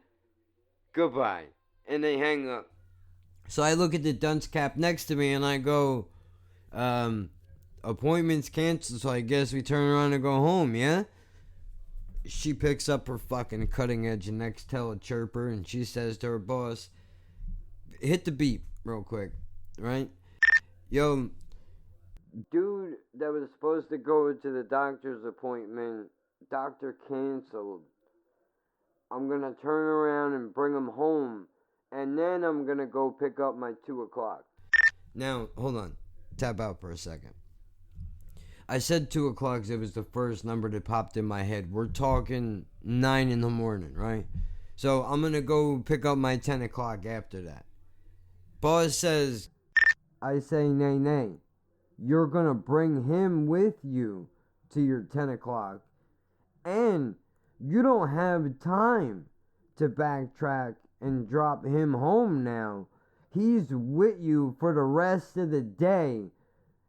Goodbye. And they hang up. So I look at the dunce cap next to me and I go, appointments canceled, so I guess we turn around and go home, yeah? She picks up her fucking cutting edge Nextel chirper and she says to her boss, hit the beep real quick, right? Yo, dude that was supposed to go to the doctor's appointment, doctor canceled. I'm gonna turn around and bring him home, and then I'm gonna go pick up my 2 o'clock. Now, hold on. Tap out for a second. I said 2 o'clock because it was the first number that popped in my head. We're talking 9 in the morning, right? So I'm gonna go pick up my 10 o'clock after that. Boss says, I say, nay. You're gonna bring him with you to your 10 o'clock, and you don't have time to backtrack and drop him home now. He's with you for the rest of the day.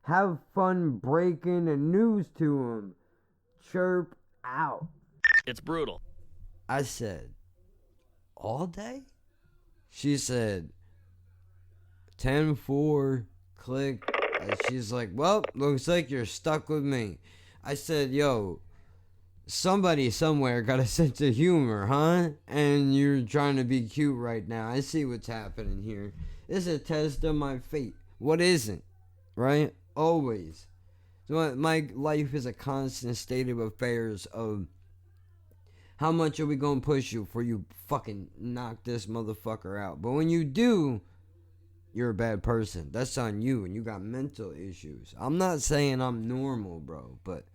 Have fun breaking the news to him. Chirp out. It's brutal. I said, all day? She said, 10-4, click. And she's like, well, looks like you're stuck with me. I said, yo, somebody somewhere got a sense of humor, huh? And you're trying to be cute right now. I see what's happening here. It's a test of my fate. What isn't? Right? Always. So my life is a constant state of affairs of how much are we going to push you before you fucking knock this motherfucker out. But when you do, you're a bad person. That's on you, and you got mental issues. I'm not saying I'm normal, bro, but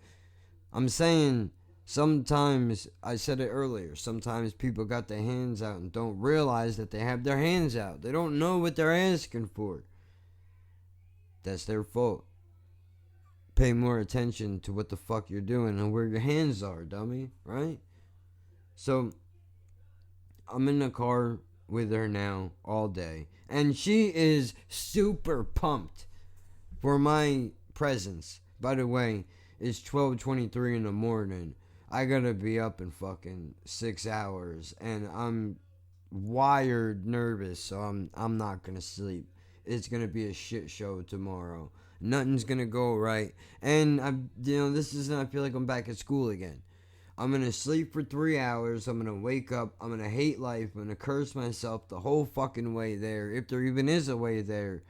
I'm saying sometimes, I said it earlier, sometimes people got their hands out and don't realize that they have their hands out. They don't know what they're asking for. That's their fault. Pay more attention to what the fuck you're doing and where your hands are, dummy, right? So, I'm in the car with her now all day, and she is super pumped for my presence. By the way, it's 12:23 in the morning. I gotta be up in fucking 6 hours, and I'm wired nervous, so I'm not gonna sleep. It's gonna be a shit show tomorrow. Nothing's gonna go right, and I feel like I'm back at school again. I'm gonna sleep for 3 hours. I'm gonna wake up. I'm gonna hate life. I'm gonna curse myself the whole fucking way there, if there even is a way there.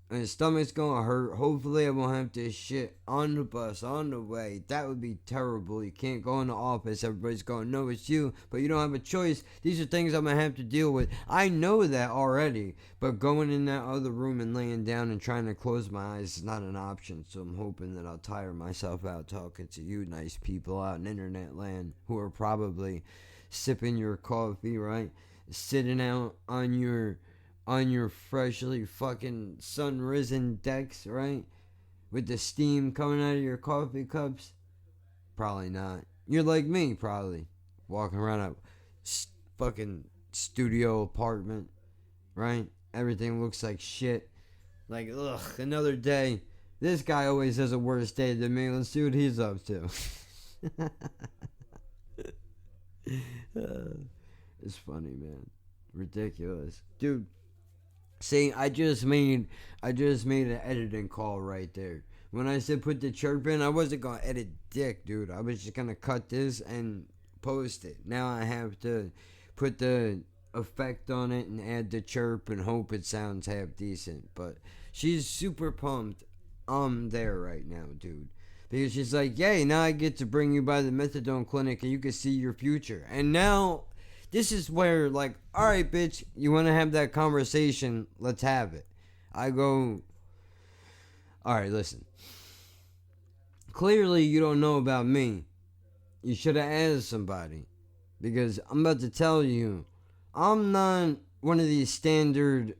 My stomach's gonna hurt. Hopefully I won't have to shit on the bus on the way. That would be terrible. You can't go in the office. Everybody's going, no, it's you. But you don't have a choice. These are things I'm gonna have to deal with. I know that already. But going in that other room and laying down and trying to close my eyes is not an option. So I'm hoping that I'll tire myself out talking to you nice people out in internet land who are probably sipping your coffee, right? Sitting out on your freshly fucking sun-risen decks, right? With the steam coming out of your coffee cups? Probably not. You're like me, probably. Walking around a fucking studio apartment, right? Everything looks like shit. Like, ugh, another day. This guy always has a worse day than me. Let's see what he's up to. It's funny, man. Ridiculous. Dude. See, I just made an editing call right there. When I said put the chirp in, I wasn't gonna edit dick, dude. I was just gonna cut this and post it. Now I have to put the effect on it and add the chirp and hope it sounds half decent. But she's super pumped. I'm there right now, dude. Because she's like, yay, now I get to bring you by the methadone clinic and you can see your future. And now this is where, like, alright, bitch, you want to have that conversation? Let's have it. I go, alright, listen. Clearly, you don't know about me. You should have asked somebody. Because I'm about to tell you, I'm not one of these standard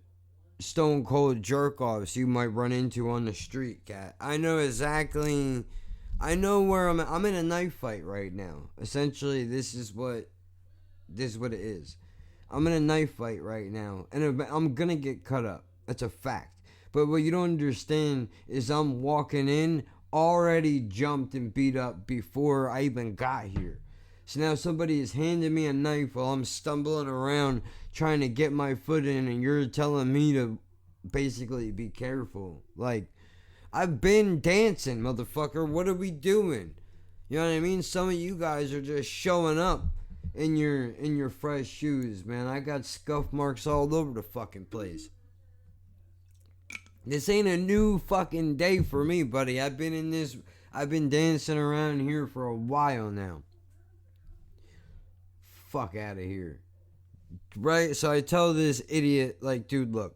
stone cold jerk-offs you might run into on the street, cat. I know exactly, I know where I'm at. I'm in a knife fight right now. Essentially, this is what it is. I'm in a knife fight right now, and I'm gonna get cut up. That's a fact. But what you don't understand is I'm walking in already jumped and beat up before I even got here. So now somebody is handing me a knife while I'm stumbling around trying to get my foot in, and you're telling me to basically be careful. Like, I've been dancing, motherfucker. What are we doing? You know what I mean? Some of you guys are just showing up in your fresh shoes, man. I got scuff marks all over the fucking place. This ain't a new fucking day for me, buddy. I've been dancing around here for a while now. Fuck out of here. Right? So I tell this idiot, like, dude, look,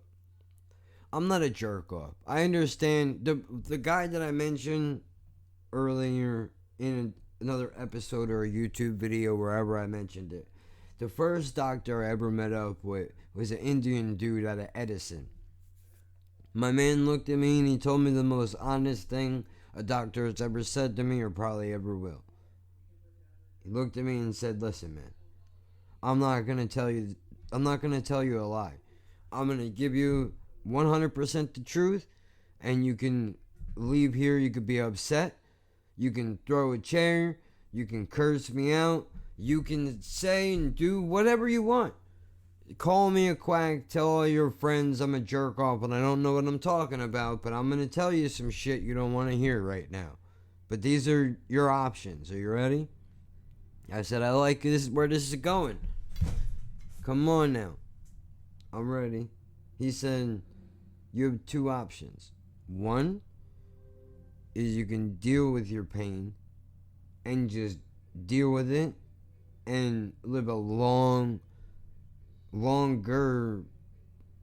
I'm not a jerk off. I understand the guy that I mentioned earlier in another episode or a YouTube video, wherever I mentioned it. The first doctor I ever met up with was an Indian dude out of Edison. My man looked at me and he told me the most honest thing a doctor has ever said to me or probably ever will. He looked at me and said, listen, man, I'm not going to tell you a lie. I'm going to give you 100% the truth, and you can leave here, you could be upset, you can throw a chair, you can curse me out, you can say and do whatever you want. Call me a quack, tell all your friends I'm a jerk off and I don't know what I'm talking about, but I'm going to tell you some shit you don't want to hear right now. But these are your options. Are you ready? I said, I like this, where this is going. Come on now. I'm ready. He said, you have two options. One is you can deal with your pain and just deal with it and live a longer,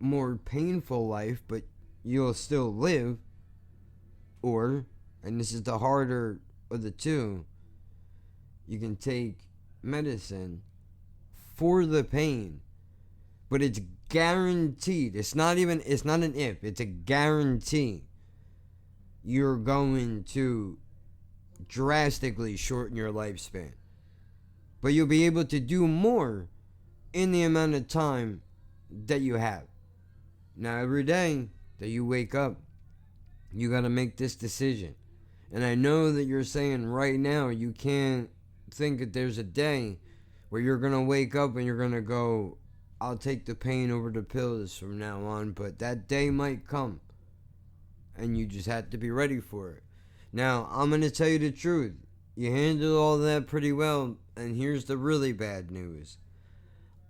more painful life, but you'll still live. Or, and this is the harder of the two, you can take medicine for the pain, but it's guaranteed. It's not an if, it's a guarantee. You're going to drastically shorten your lifespan, but you'll be able to do more in the amount of time that you have. Now, every day that you wake up, you got to make this decision. And I know that you're saying right now you can't think that there's a day where you're going to wake up and you're going to go, I'll take the pain over the pills from now on, but that day might come. And you just have to be ready for it. Now, I'm going to tell you the truth. You handled all that pretty well, and here's the really bad news.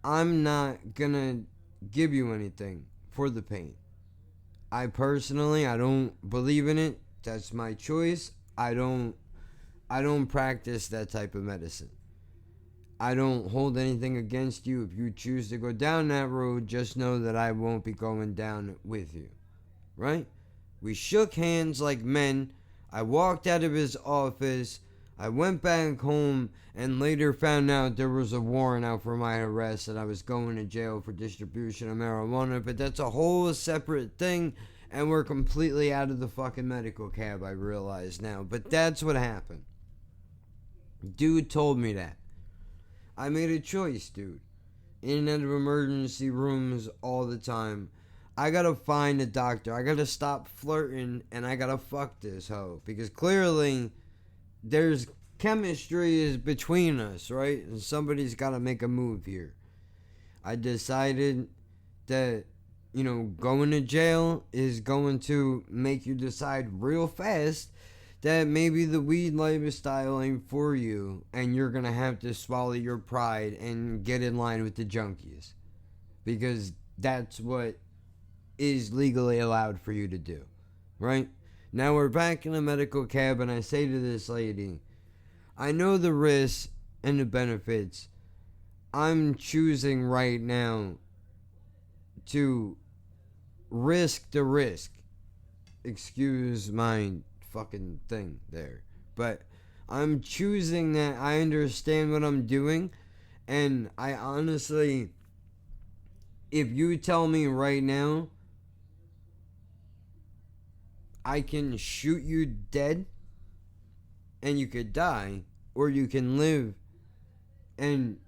I'm not going to give you anything for the pain. I don't believe in it. That's my choice. I don't practice that type of medicine. I don't hold anything against you. If you choose to go down that road, just know that I won't be going down with you. Right? We shook hands like men. I walked out of his office. I went back home and later found out there was a warrant out for my arrest and I was going to jail for distribution of marijuana. But that's a whole separate thing, and we're completely out of the fucking medical cab, I realize now. But that's what happened. Dude told me that. I made a choice, dude. In and out of emergency rooms all the time. I gotta find a doctor. I gotta stop flirting and I gotta fuck this hoe. Because clearly there's chemistry is between us, right? And somebody's gotta make a move here. I decided that, going to jail is going to make you decide real fast that maybe the weed lifestyle ain't for you and you're gonna have to swallow your pride and get in line with the junkies. Because that's what is legally allowed for you to do, right? Now we're back in the medical cab and I say to this lady, I know the risks and the benefits. I'm choosing right now to risk the risk. Excuse my fucking thing there. But I'm choosing that. I understand what I'm doing. And I honestly, if you tell me right now I can shoot you dead and you could die, or you can live and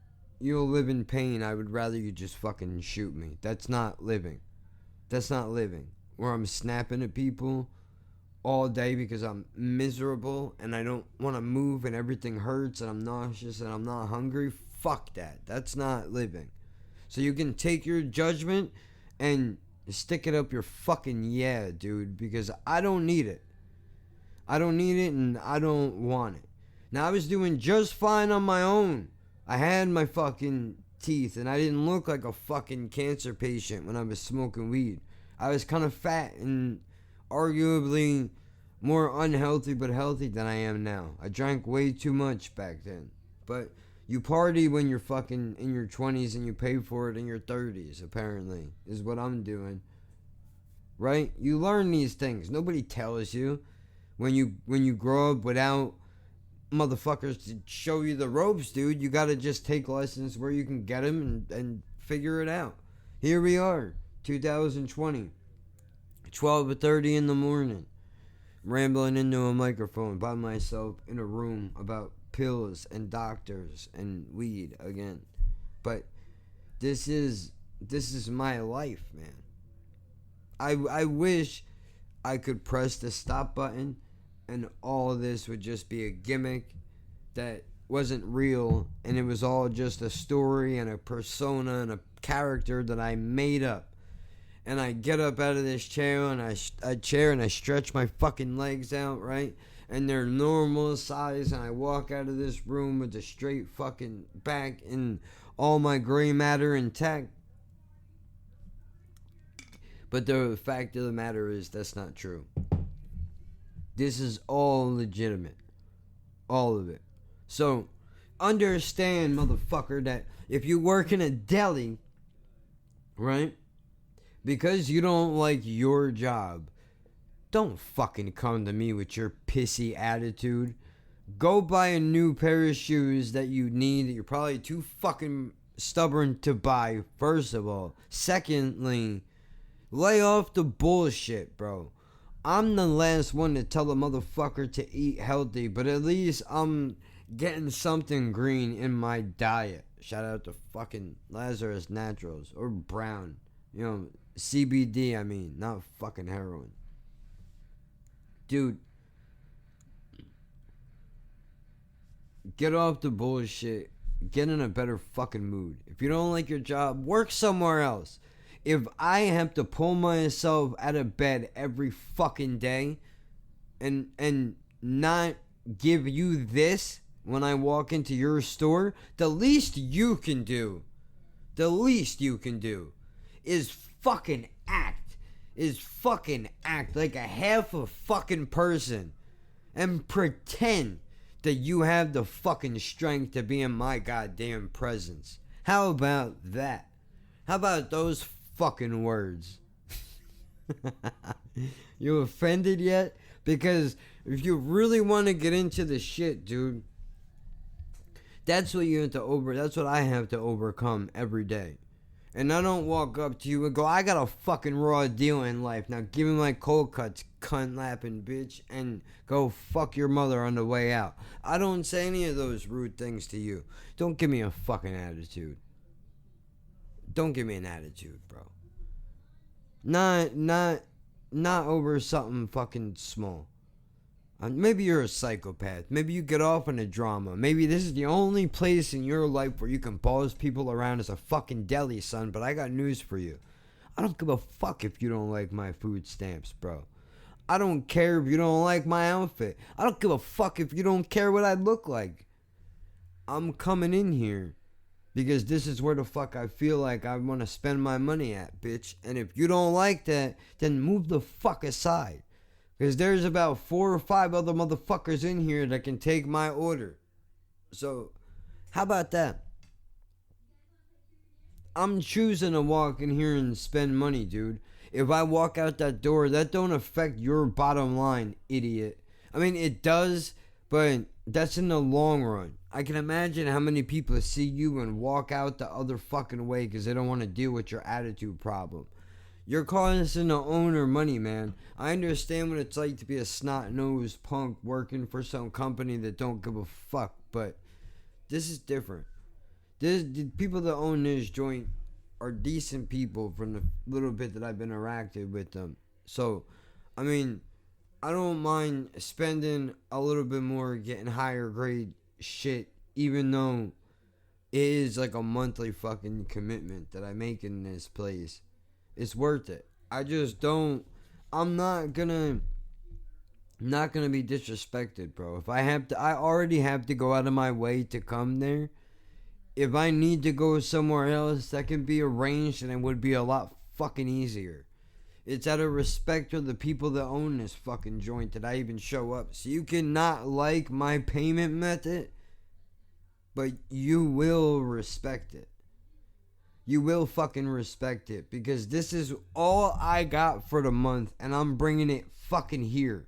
you'll live in pain, I would rather you just fucking shoot me. That's not living. That's not living. Where I'm snapping at people, all day because I'm miserable and I don't want to move and everything hurts and I'm nauseous and I'm not hungry. Fuck that. That's not living. So you can take your judgment and stick it up your fucking yeah, dude, because I don't need it. I don't need it and I don't want it. Now, I was doing just fine on my own. I had my fucking teeth and I didn't look like a fucking cancer patient when I was smoking weed. I was kind of fat and arguably more unhealthy but healthy than I am now. I drank way too much back then. But you party when you're fucking in your 20s and you pay for it in your 30s, apparently, is what I'm doing. Right? You learn these things. Nobody tells you when you grow up without motherfuckers to show you the ropes, dude. You gotta just take lessons where you can get them and figure it out. Here we are, 2020, 12:30 in the morning, rambling into a microphone by myself in a room about pills and doctors and weed again. But this is my life, man. I wish I could press the stop button and all of this would just be a gimmick that wasn't real and it was all just a story and a persona and a character that I made up. And I get up out of this chair and I stretch my fucking legs out, right? And they're normal size and I walk out of this room with a straight fucking back and all my gray matter intact. But the fact of the matter is that's not true. This is all legitimate. All of it. So, understand, motherfucker, that if you work in a deli, right? Because you don't like your job, don't fucking come to me with your pissy attitude. Go buy a new pair of shoes that you need that you're probably too fucking stubborn to buy, first of all. Secondly, lay off the bullshit, bro. I'm the last one to tell a motherfucker to eat healthy, but at least I'm getting something green in my diet. Shout out to fucking Lazarus Naturals or Brown. You know, CBD, I mean, not fucking heroin. Dude, get off the bullshit. Get in a better fucking mood. If you don't like your job, work somewhere else. If I have to pull myself out of bed every fucking day and not give you this when I walk into your store, the least you can do is fucking act like a half a fucking person and pretend that you have the fucking strength to be in my goddamn presence. How about that? How about those fucking words? You offended yet? Because if you really want to get into the shit, dude, that's what you have to that's what I have to overcome every day. And I don't walk up to you and go, I got a fucking raw deal in life. Now give me my cold cuts, cunt lapping bitch, and go fuck your mother on the way out. I don't say any of those rude things to you. Don't give me a fucking attitude. Don't give me an attitude, bro. Not over something fucking small. Maybe you're a psychopath. Maybe you get off on a drama. Maybe this is the only place in your life where you can boss people around as a fucking deli, son. But I got news for you. I don't give a fuck if you don't like my food stamps, bro. I don't care if you don't like my outfit. I don't give a fuck if you don't care what I look like. I'm coming in here because this is where the fuck I feel like I want to spend my money at, bitch. And if you don't like that, then move the fuck aside. Because there's about 4 or 5 other motherfuckers in here that can take my order. So, how about that? I'm choosing to walk in here and spend money, dude. If I walk out that door, that don't affect your bottom line, idiot. I mean, it does, but that's in the long run. I can imagine how many people see you and walk out the other fucking way because they don't want to deal with your attitude problem. You're costing the owner money, man. I understand what it's like to be a snot-nosed punk working for some company that don't give a fuck, but this is different. The people that own this joint are decent people from the little bit that I've interacted with them. So, I mean, I don't mind spending a little bit more getting higher grade shit, even though it is like a monthly fucking commitment that I make in this place. It's worth it. I just don't. I'm not gonna be disrespected, bro. If I have to, I already have to go out of my way to come there. If I need to go somewhere else, that can be arranged and it would be a lot fucking easier. It's out of respect for the people that own this fucking joint that I even show up. So you cannot like my payment method, but you will respect it. You will fucking respect it, because this is all I got for the month and I'm bringing it fucking here.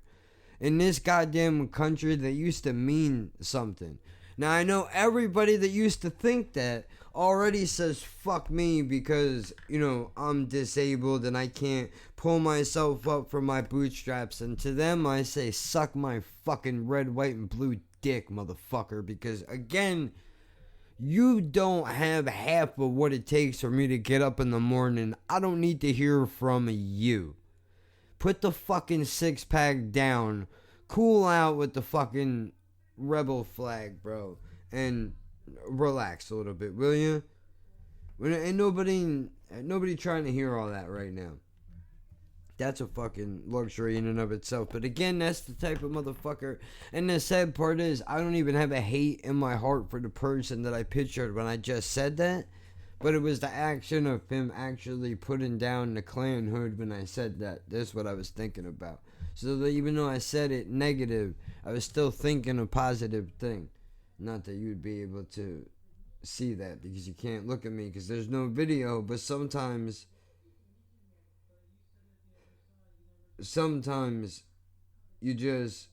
In this goddamn country that used to mean something. Now I know everybody that used to think that already says fuck me because, you know, I'm disabled and I can't pull myself up from my bootstraps, and to them I say suck my fucking red, white, and blue dick, motherfucker, because again, you don't have half of what it takes for me to get up in the morning. I don't need to hear from you. Put the fucking six-pack down, cool out with the fucking rebel flag, bro, and relax a little bit, will you? Ain't nobody trying to hear all that right now. That's a fucking luxury in and of itself. But again, that's the type of motherfucker. And the sad part is, I don't even have a hate in my heart for the person that I pictured when I just said that. But it was the action of him actually putting down the Klan hood when I said that. That's what I was thinking about. So that even though I said it negative, I was still thinking a positive thing. Not that you'd be able to see that because you can't look at me because there's no video. But sometimes you just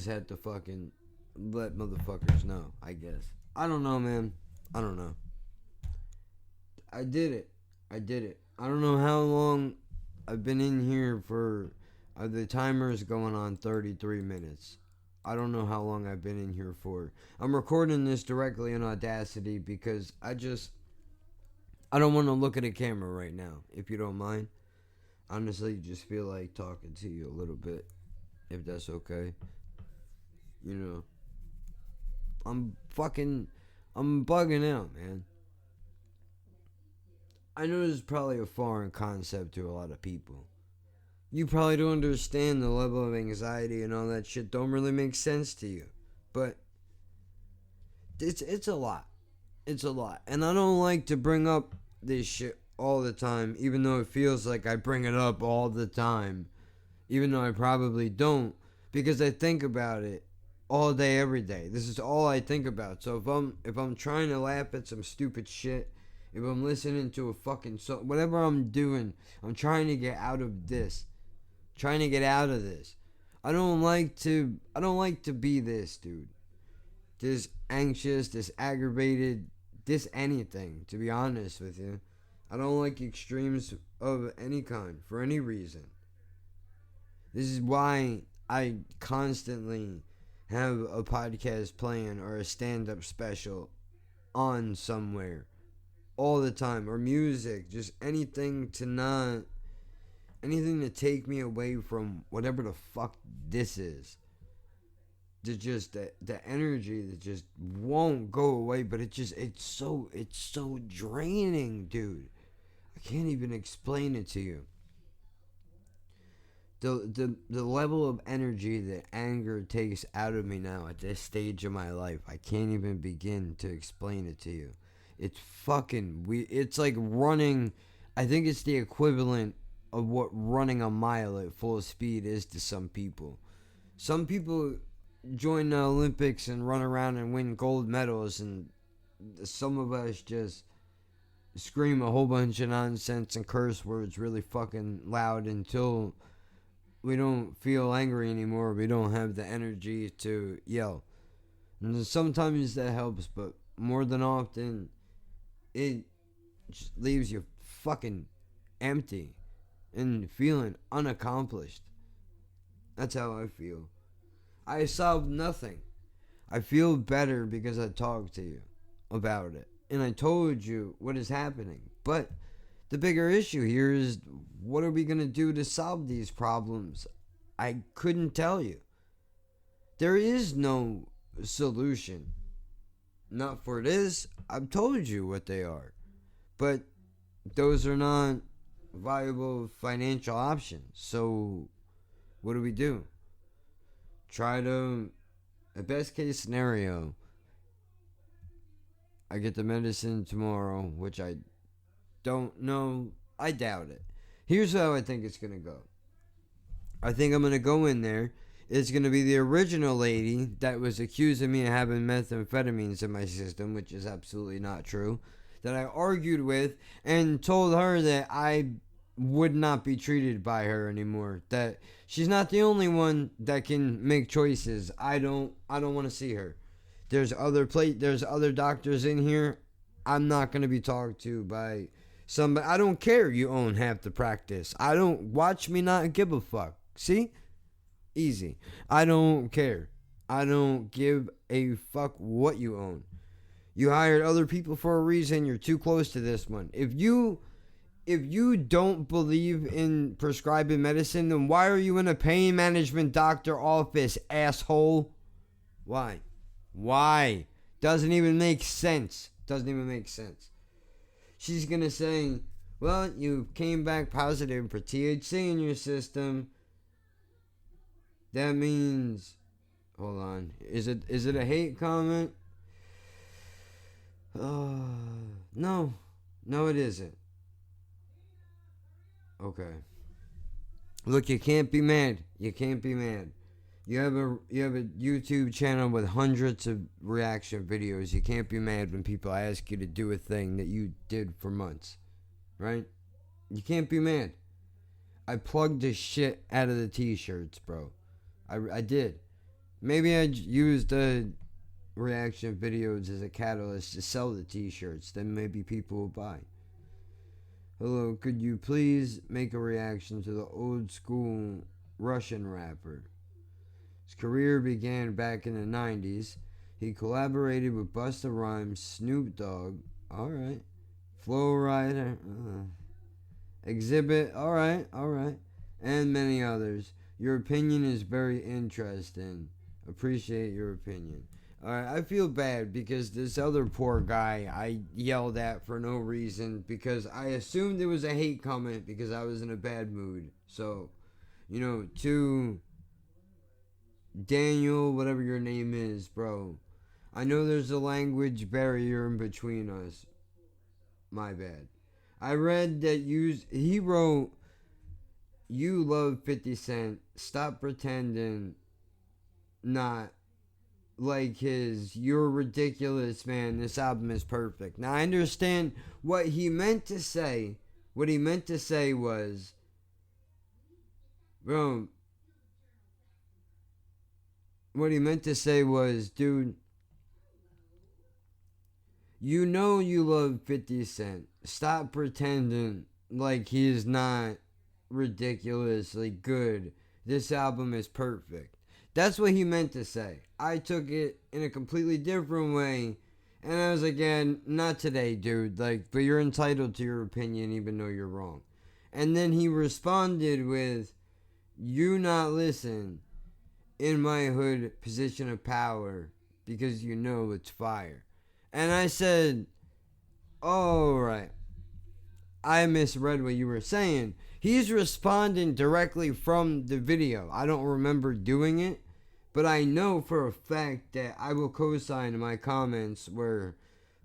have to fucking let motherfuckers know, I guess. I don't know, man. I don't know. I did it. I don't know how long I've been in here for. The timer is going on 33 minutes. I don't know how long I've been in here for. I'm recording this directly on Audacity because I don't want to look at a camera right now, if you don't mind. Honestly, just feel like talking to you a little bit, if that's okay. You know, I'm bugging out, man. I know this is probably a foreign concept to a lot of people. You probably don't understand the level of anxiety and all that shit don't really make sense to you. But it's a lot. It's a lot. And I don't like to bring up this shit all the time, even though it feels like I bring it up all the time. Even though I probably don't, because I think about it all day, every day. This is all I think about. So if I'm trying to laugh at some stupid shit, if I'm listening to a fucking song, whatever I'm doing, I'm trying to get out of this. Trying to get out of this. I don't like to be this, dude. This anxious, this aggravated, this anything, to be honest with you. I don't like extremes of any kind, for any reason. This is why I constantly have a podcast playing or a stand-up special on somewhere. All the time. Or music. Just anything to take me away from whatever the fuck this is. Just the energy that just won't go away, but it's so draining, dude. I can't even explain it to you. The level of energy that anger takes out of me now at this stage of my life, I can't even begin to explain it to you. It's fucking weird. It's like running. I think it's the equivalent of what running a mile at full speed is to some people. Some people join the Olympics and run around and win gold medals, and some of us just scream a whole bunch of nonsense and curse words really fucking loud until we don't feel angry anymore. We don't have the energy to yell. And sometimes that helps, but more than often it just leaves you fucking empty and feeling unaccomplished. That's how I feel. I solved nothing. I feel better because I talked to you about it. And I told you what is happening. But the bigger issue here is, what are we going to do to solve these problems? I couldn't tell you. There is no solution. Not for this. I've told you what they are. But those are not viable financial options. So what do we do? Try to, a best case scenario, I get the medicine tomorrow, which I don't know. I doubt it. Here's how I think it's going to go. I think I'm going to go in there. It's going to be the original lady that was accusing me of having methamphetamines in my system, which is absolutely not true, that I argued with and told her that I would not be treated by her anymore, that she's not the only one that can make choices. I don't want to see her. There's other doctors in here. I'm not going to be talked to by somebody. I don't care you own half the practice. I don't, watch me not give a fuck. See? Easy. I don't care. I don't give a fuck what you own. You hired other people for a reason. You're too close to this one. If you don't believe in prescribing medicine, then why are you in a pain management doctor office, asshole? Why? Doesn't even make sense. She's gonna say, well, you came back positive for THC in your system. That means, hold on, is it a hate comment? No, it isn't. Okay. Look, you can't be mad. You have a YouTube channel with hundreds of reaction videos. You can't be mad when people ask you to do a thing that you did for months, right? You can't be mad. I plugged the shit out of the t-shirts, bro. I did. Maybe I used the reaction videos as a catalyst to sell the t-shirts. Then maybe people will buy. Hello, could you please make a reaction to the old school Russian rapper? His career began back in the 90s. He collaborated with Busta Rhymes, Snoop Dogg, alright, Flo Rida, Exhibit, alright, and many others. Your opinion is very interesting. Appreciate your opinion. Alright, I feel bad because this other poor guy I yelled at for no reason because I assumed it was a hate comment because I was in a bad mood. So, to Daniel, whatever your name is, bro, I know there's a language barrier in between us. My bad. I read that he wrote, you love 50 Cent. Stop pretending not like his. You're ridiculous, man. This album is perfect. Now, I understand what he meant to say. What he meant to say was, bro, dude, you know you love 50 Cent. Stop pretending like he is not ridiculously good. This album is perfect. That's what he meant to say. I took it in a completely different way, and I was like, yeah, not today, dude. But you're entitled to your opinion even though you're wrong. And then he responded with, you not listen in my hood position of power because you know it's fire. And I said, alright, I misread what you were saying. He's responding directly from the video. I don't remember doing it, but I know for a fact that I will co-sign in my comments where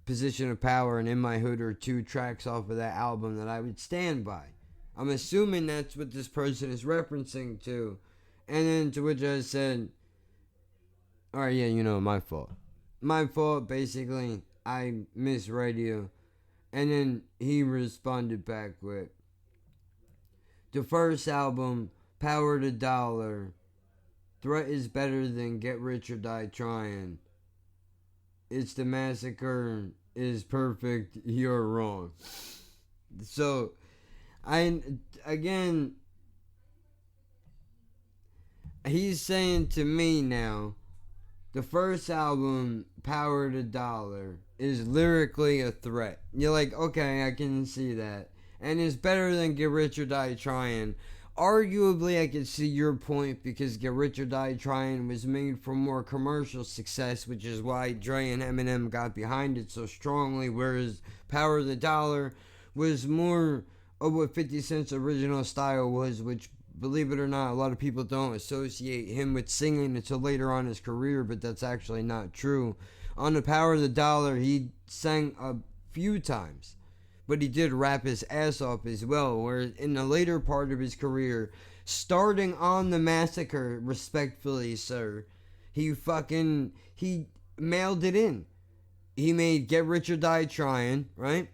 Position of Power and In My Hood are two tracks off of that album that I would stand by. I'm assuming that's what this person is referencing to. And then to which I said, alright, yeah, my fault. My fault, basically. I misread you. And then he responded back with, the first album, Power to Dollar, Threat is better than Get Rich or Die Trying. It's the Massacre is perfect, you're wrong. So, he's saying to me now, the first album, Power to Dollar, is lyrically a threat. You're like, okay, I can see that. and is better than Get Rich or Die Trying. Arguably, I can see your point because Get Rich or Die Trying was made for more commercial success, which is why Dre and Eminem got behind it so strongly, whereas Power of the Dollar was more of what 50 Cent's original style was, which, believe it or not, a lot of people don't associate him with singing until later on in his career, but that's actually not true. On the Power of the Dollar, he sang a few times, but he did rap his ass off as well, whereas in the later part of his career, starting on The Massacre, respectfully, sir, he mailed it in. He made Get Rich or Die Trying, right?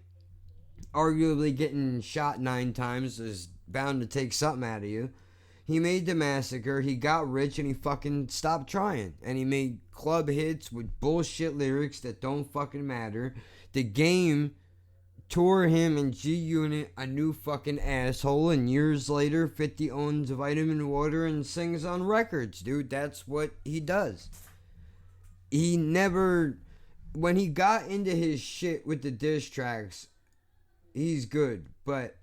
Arguably getting shot 9 times is bound to take something out of you. He made The Massacre, he got rich, and he fucking stopped trying. And he made club hits with bullshit lyrics that don't fucking matter. The Game tore him and G-Unit a new fucking asshole, and years later, 50 owns Vitamin Water and sings on records, dude. That's what he does. He never... When he got into his shit with the diss tracks, he's good, but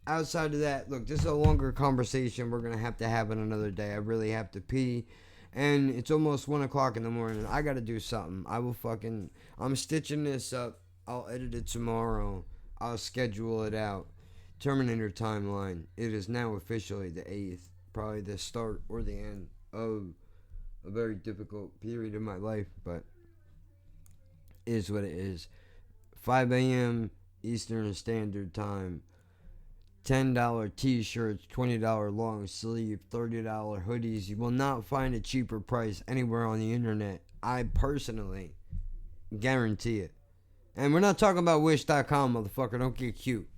outside of that, look, this is a longer conversation we're gonna have to have it another day. I really have to pee, and it's almost 1 o'clock in the morning. I gotta do something. I'm stitching this up. I'll edit it tomorrow. I'll schedule it out. Terminator Timeline. It is now officially the 8th. Probably the start or the end of a very difficult period in my life, but it is what it is. 5 a.m. Eastern Standard Time. $10 t-shirts, $20 long sleeve, $30 hoodies. You will not find a cheaper price anywhere on the internet. I personally guarantee it. And we're not talking about Wish.com, motherfucker. Don't get cute.